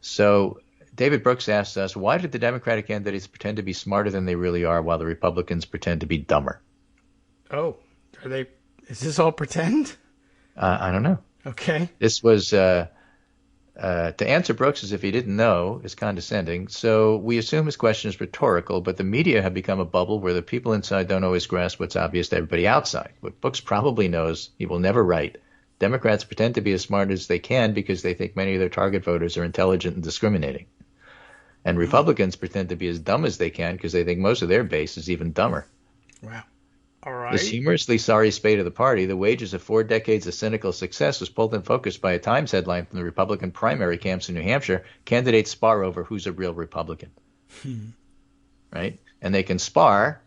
[SPEAKER 4] So David Brooks asks us, why did the Democratic candidates pretend to be smarter than they really are while the Republicans pretend to be dumber?
[SPEAKER 2] Oh, are they? Is this all pretend?
[SPEAKER 4] I don't know.
[SPEAKER 2] Okay.
[SPEAKER 4] This was to answer Brooks as if he didn't know is condescending. So we assume his question is rhetorical, but the media have become a bubble where the people inside don't always grasp what's obvious to everybody outside. What Brooks probably knows, he will never write. Democrats pretend to be as smart as they can because they think many of their target voters are intelligent and discriminating. And Republicans pretend to be as dumb as they can because they think most of their base is even dumber.
[SPEAKER 2] Wow. All right.
[SPEAKER 4] This humorously sorry spate of the party, the wages of 4 decades of cynical success, was pulled in focus by a Times headline from the Republican primary camps in New Hampshire. Candidates spar over who's a real Republican. Right? And they can spar,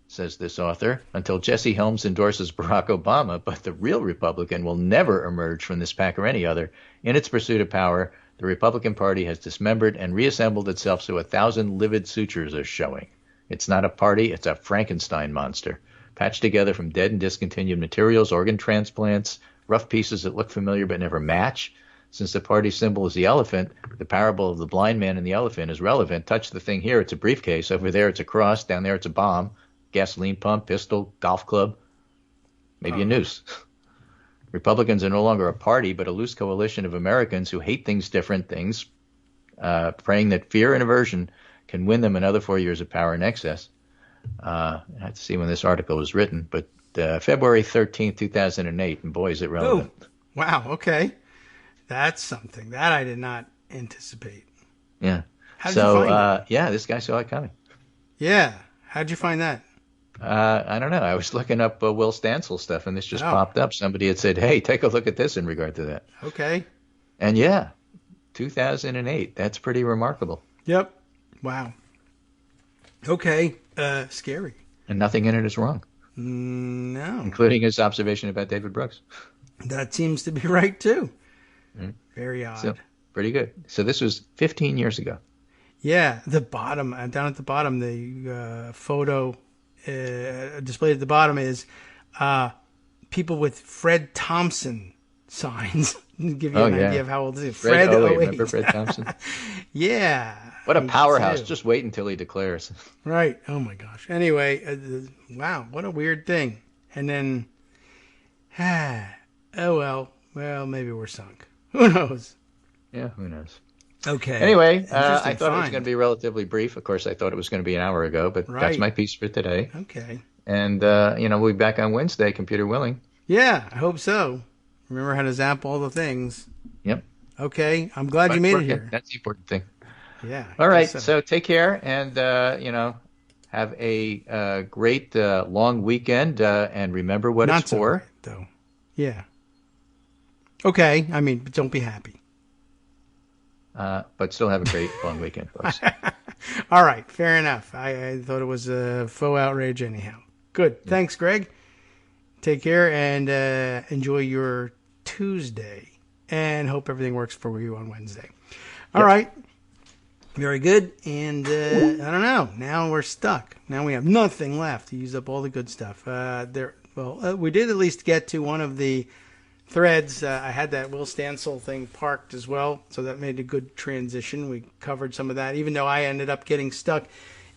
[SPEAKER 4] says this author, until Jesse Helms endorses Barack Obama, but the real Republican will never emerge from this pack or any other. In its pursuit of power, the Republican Party has dismembered and reassembled itself so 1,000 livid sutures are showing. It's not a party, it's a Frankenstein monster. Patched together from dead and discontinued materials, organ transplants, rough pieces that look familiar but never match. Since the party symbol is the elephant, the parable of the blind man and the elephant is relevant. Touch the thing here, it's a briefcase. Over there, it's a cross. Down there, it's a bomb. Gasoline pump, pistol, golf club, maybe a noose. Republicans are no longer a party, but a loose coalition of Americans who hate different things, praying that fear and aversion can win them another 4 years of power in excess. I have to see when this article was written, but February 13th, 2008, and boy, is it relevant.
[SPEAKER 2] Oh, wow, okay. That's something. That I did not anticipate.
[SPEAKER 4] Yeah.
[SPEAKER 2] How did you find that?
[SPEAKER 4] Yeah, this guy saw it coming.
[SPEAKER 2] Yeah. How'd you find that?
[SPEAKER 4] I don't know. I was looking up Will Stansel stuff, and this just popped up. Somebody had said, hey, take a look at this in regard to that.
[SPEAKER 2] Okay.
[SPEAKER 4] And yeah, 2008. That's pretty remarkable.
[SPEAKER 2] Yep. Wow. Okay. Scary.
[SPEAKER 4] And nothing in it is wrong.
[SPEAKER 2] No.
[SPEAKER 4] Including his observation about David Brooks.
[SPEAKER 2] That seems to be right, too. Very odd.
[SPEAKER 4] So, pretty good. So this was 15 years ago.
[SPEAKER 2] Yeah. The bottom, down at the bottom, the photo displayed at the bottom is people with Fred Thompson signs. Give you an idea of how old it is.
[SPEAKER 4] Fred 08. Remember Fred Thompson?
[SPEAKER 2] Yeah.
[SPEAKER 4] What a powerhouse. Just wait until he declares.
[SPEAKER 2] Right. Oh, my gosh. Anyway, wow, what a weird thing. And then, oh, well, maybe we're sunk. Who knows?
[SPEAKER 4] Yeah, who knows?
[SPEAKER 2] Okay.
[SPEAKER 4] Anyway, I thought it was
[SPEAKER 2] Fine.
[SPEAKER 4] going to be relatively brief. Of course, I thought it was going to be an hour ago, but
[SPEAKER 2] Right.
[SPEAKER 4] that's my piece for today.
[SPEAKER 2] Okay.
[SPEAKER 4] And, we'll be back on Wednesday, computer willing.
[SPEAKER 2] Yeah, I hope so. Remember how to zap all the things.
[SPEAKER 4] Yep.
[SPEAKER 2] Okay. I'm glad you made it here.
[SPEAKER 4] That's the important thing.
[SPEAKER 2] Yeah.
[SPEAKER 4] All right. So take care and, have a great long weekend and remember what
[SPEAKER 2] Not
[SPEAKER 4] it's for.
[SPEAKER 2] So great, though. Yeah. Okay. I mean, but don't be happy.
[SPEAKER 4] But still have a great long weekend, folks.
[SPEAKER 2] All right. Fair enough. I thought it was a faux outrage anyhow. Good. Yeah. Thanks, Greg. Take care and enjoy your Tuesday. And hope everything works for you on Wednesday. All right. Very good. And I don't know. Now we're stuck. Now we have nothing left to use up all the good stuff. We did at least get to one of the threads. I had that Will Stansel thing parked as well, so that made a good transition. We covered some of that, even though I ended up getting stuck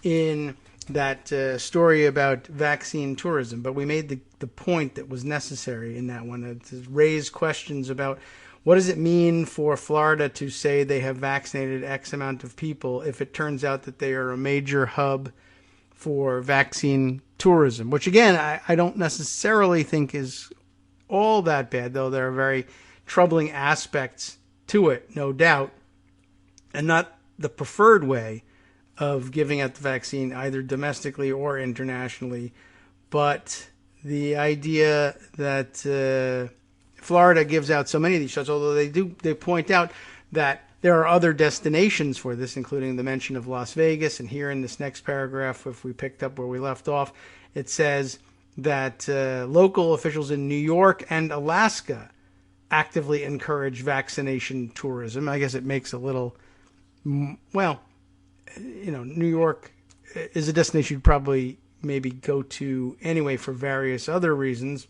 [SPEAKER 2] in that story about vaccine tourism. But we made the point that was necessary in that one to raise questions about what does it mean for Florida to say they have vaccinated X amount of people if it turns out that they are a major hub for vaccine tourism, which again, I don't necessarily think is all that bad, though there are very troubling aspects to it, no doubt, and not the preferred way of giving out the vaccine either domestically or internationally, but the idea that Florida gives out so many of these shots, although they point out that there are other destinations for this, including the mention of Las Vegas. And here in this next paragraph, if we picked up where we left off, it says that local officials in New York and Alaska actively encourage vaccination tourism. I guess it makes a little, well, New York is a destination you'd probably maybe go to anyway for various other reasons.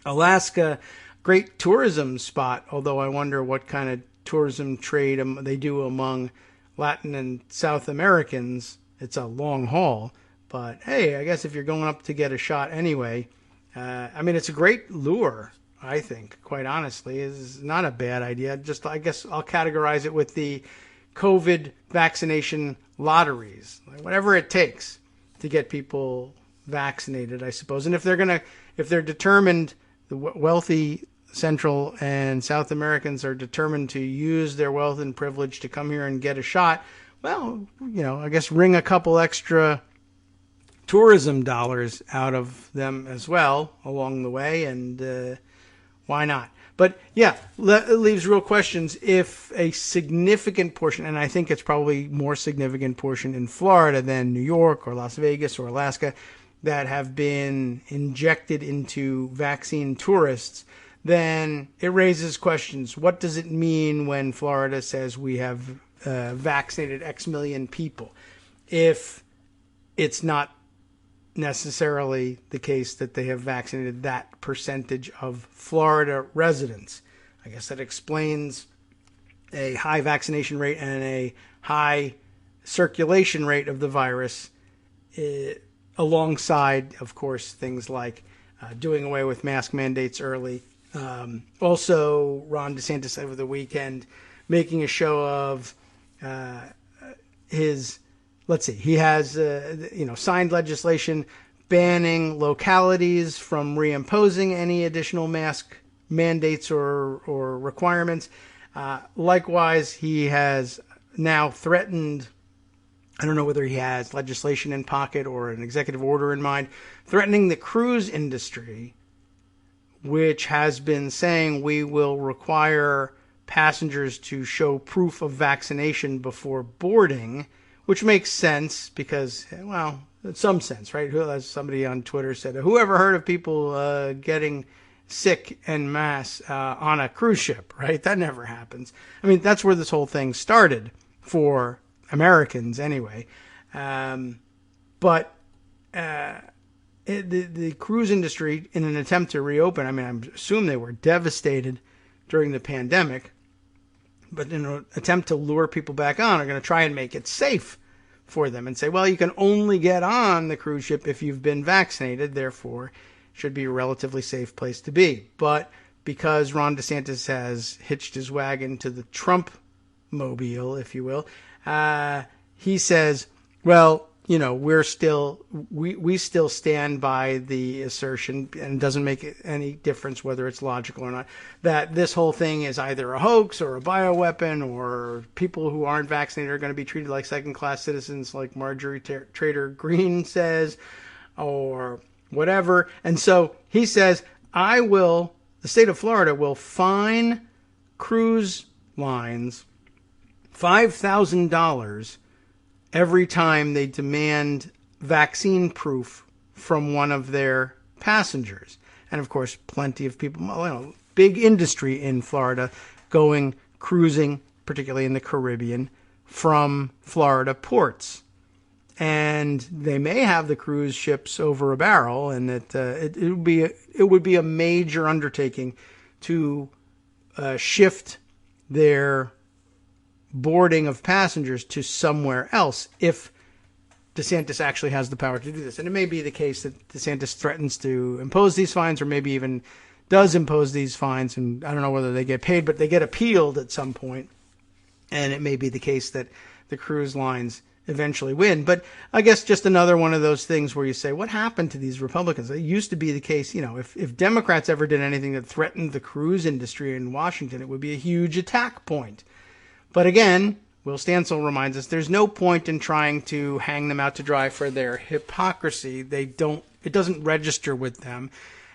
[SPEAKER 2] Alaska, great tourism spot, although I wonder what kind of tourism trade they do among Latin and South Americans. It's a long haul, but hey, I guess if you're going up to get a shot anyway, it's a great lure, I think, quite honestly. It's not a bad idea. Just, I guess I'll categorize it with the COVID vaccination lotteries, like whatever it takes to get people vaccinated, I suppose. And if they're determined, the wealthy Central and South Americans are determined to use their wealth and privilege to come here and get a shot, well, I guess wring a couple extra tourism dollars out of them as well along the way, and why not? But yeah, it leaves real questions if a significant portion, and I think it's probably more significant portion in Florida than New York or Las Vegas or Alaska, that have been injected into vaccine tourists, then it raises questions. What does it mean when Florida says we have vaccinated X million people? If it's not necessarily the case that they have vaccinated that percentage of Florida residents. I guess that explains a high vaccination rate and a high circulation rate of the virus, alongside, of course, things like doing away with mask mandates early. Also, Ron DeSantis over the weekend making a show of his, he has signed legislation banning localities from reimposing any additional mask mandates or requirements. Likewise, he has now threatened, I don't know whether he has legislation in pocket or an executive order in mind, threatening the cruise industry, which has been saying we will require passengers to show proof of vaccination before boarding, which makes sense because, well, in some sense, right? As somebody on Twitter said, whoever heard of people getting sick en masse on a cruise ship, right? That never happens. I mean, that's where this whole thing started for Americans anyway. But the cruise industry, in an attempt to reopen, I assume they were devastated during the pandemic, but in an attempt to lure people back on, are going to try and make it safe for them and say, well, you can only get on the cruise ship if you've been vaccinated, therefore it should be a relatively safe place to be. But because Ron DeSantis has hitched his wagon to the Trump mobile, if you will, he says, well, you know, we still stand by the assertion, and it doesn't make any difference whether it's logical or not, that this whole thing is either a hoax or a bioweapon, or people who aren't vaccinated are going to be treated like second-class citizens, like Marjorie Taylor Greene says, or whatever. And so he says, the state of Florida will fine cruise lines $5,000 every time they demand vaccine proof from one of their passengers. And of course, plenty of people, big industry in Florida going cruising, particularly in the Caribbean, from Florida ports. And they may have the cruise ships over a barrel, and it would be a major undertaking to shift their boarding of passengers to somewhere else if DeSantis actually has the power to do this. And it may be the case that DeSantis threatens to impose these fines, or maybe even does impose these fines, and I don't know whether they get paid, but they get appealed at some point. And it may be the case that the cruise lines eventually win. But I guess just another one of those things where you say, what happened to these Republicans? It used to be the case, if Democrats ever did anything that threatened the cruise industry in Washington, it would be a huge attack point. But again, Will Stansel reminds us, there's no point in trying to hang them out to dry for their hypocrisy. It doesn't register with them.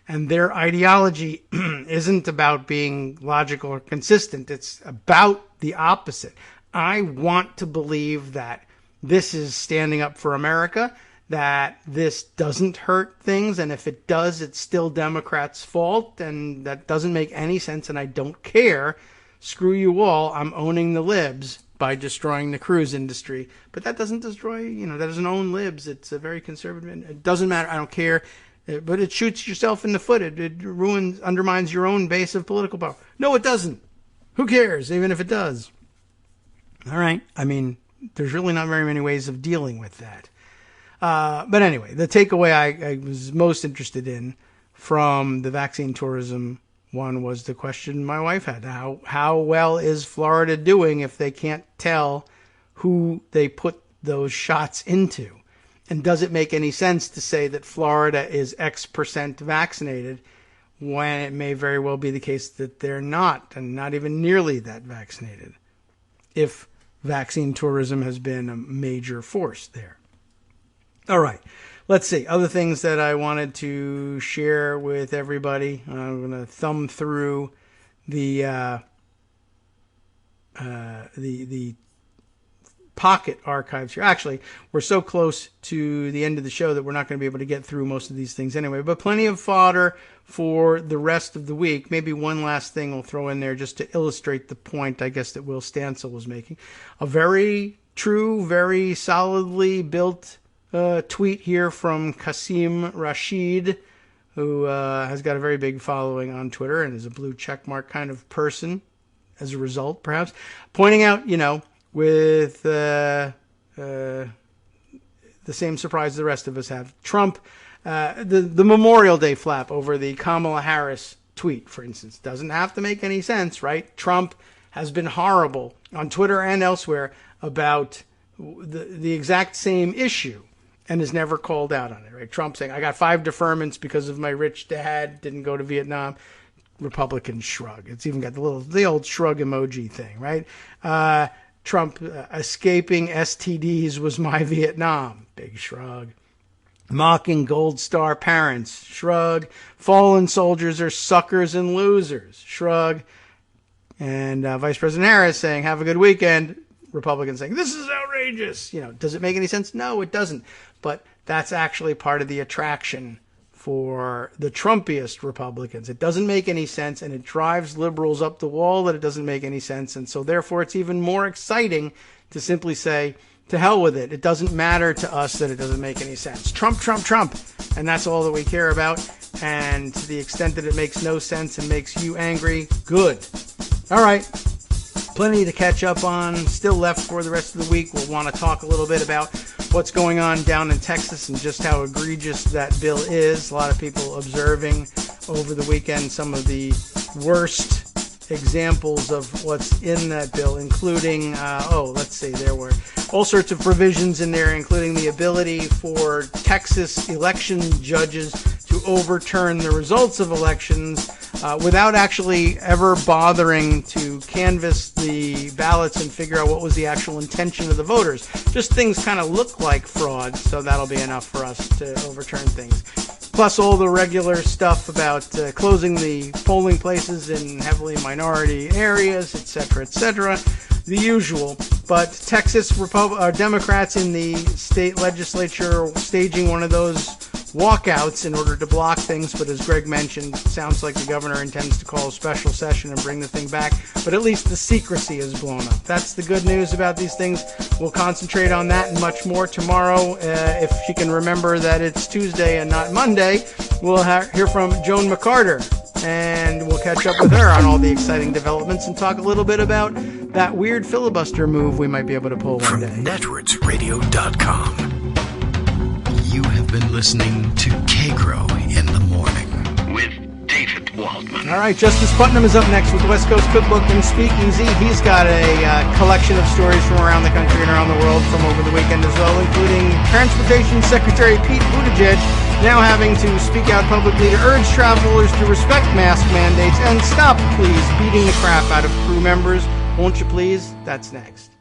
[SPEAKER 2] And their ideology isn't about being logical or consistent. It's about the opposite. I want to believe that this is standing up for America, that this doesn't hurt things, and if it does, it's still Democrats' fault, and that doesn't make any sense, and I don't care. Screw you all, I'm owning the libs by destroying the cruise industry. But that doesn't destroy, that doesn't own libs. It's a very conservative, it doesn't matter, I don't care. But it shoots yourself in the foot. It undermines your own base of political power. No, it doesn't. Who cares, even if it does? All right, there's really not very many ways of dealing with that. But anyway, the takeaway I was most interested in from the vaccine tourism one was the question my wife had. How well is Florida doing if they can't tell who they put those shots into? And does it make any sense to say that Florida is X% vaccinated when it may very well be the case that they're not, and not even nearly that vaccinated, if vaccine tourism has been a major force there? All right, let's see. Other things that I wanted to share with everybody. I'm going to thumb through the pocket archives here. Actually, we're so close to the end of the show that we're not going to be able to get through most of these things anyway, but plenty of fodder for the rest of the week. Maybe one last thing we'll throw in there just to illustrate the point, I guess, that Will Stansel was making. A very true, very solidly built tweet here from Qasim Rashid, who has got a very big following on Twitter and is a blue checkmark kind of person as a result, perhaps, pointing out, with the same surprise the rest of us have. Trump, the Memorial Day flap over the Kamala Harris tweet, for instance, doesn't have to make any sense, right? Trump has been horrible on Twitter and elsewhere about the exact same issue and is never called out on it, right? Trump saying, I got 5 deferments because of my rich dad, didn't go to Vietnam. Republicans shrug. It's even got the old shrug emoji thing, right? Trump, escaping STDs was my Vietnam. Big shrug. Mocking Gold Star parents. Shrug. Fallen soldiers are suckers and losers. Shrug. And Vice President Harris saying, have a good weekend. Republicans saying, this is outrageous. Does it make any sense? No, it doesn't. But that's actually part of the attraction for the Trumpiest Republicans. It doesn't make any sense, and it drives liberals up the wall that it doesn't make any sense. And so therefore it's even more exciting to simply say, to hell with it. It doesn't matter to us that it doesn't make any sense. Trump, Trump, Trump. And that's all that we care about. And to the extent that it makes no sense and makes you angry, good. All right. Plenty to catch up on. Still left for the rest of the week. We'll want to talk a little bit about what's going on down in Texas and just how egregious that bill is. A lot of people observing over the weekend some of the worst examples of what's in that bill, including, let's see, there were all sorts of provisions in there, including the ability for Texas election judges to overturn the results of elections without actually ever bothering to canvass the ballots and figure out what was the actual intention of the voters. Just things kind of look like fraud, so that'll be enough for us to overturn things. Plus all the regular stuff about closing the polling places in heavily minority areas, etc., the usual. But Texas Democrats in the state legislature staging one of those walkouts in order to block things, but as Greg mentioned, it sounds like the governor intends to call a special session and bring the thing back, but at least the secrecy is blown up. That's the good news about these things. We'll concentrate on that and much more tomorrow. If she can remember that it's Tuesday and not Monday, we'll hear from Joan McCarter, and we'll catch up with her on all the exciting developments and talk a little bit about that weird filibuster move we might be able to pull one day.
[SPEAKER 1] From netrootsradio.com. You have been listening to Kagro in the Morning with David Waldman.
[SPEAKER 2] All right, Justice Putnam is up next with West Coast Cookbook and Speakeasy. He's got a collection of stories from around the country and around the world from over the weekend as well, including Transportation Secretary Pete Buttigieg now having to speak out publicly to urge travelers to respect mask mandates and stop, please, beating the crap out of crew members. Won't you please? That's next.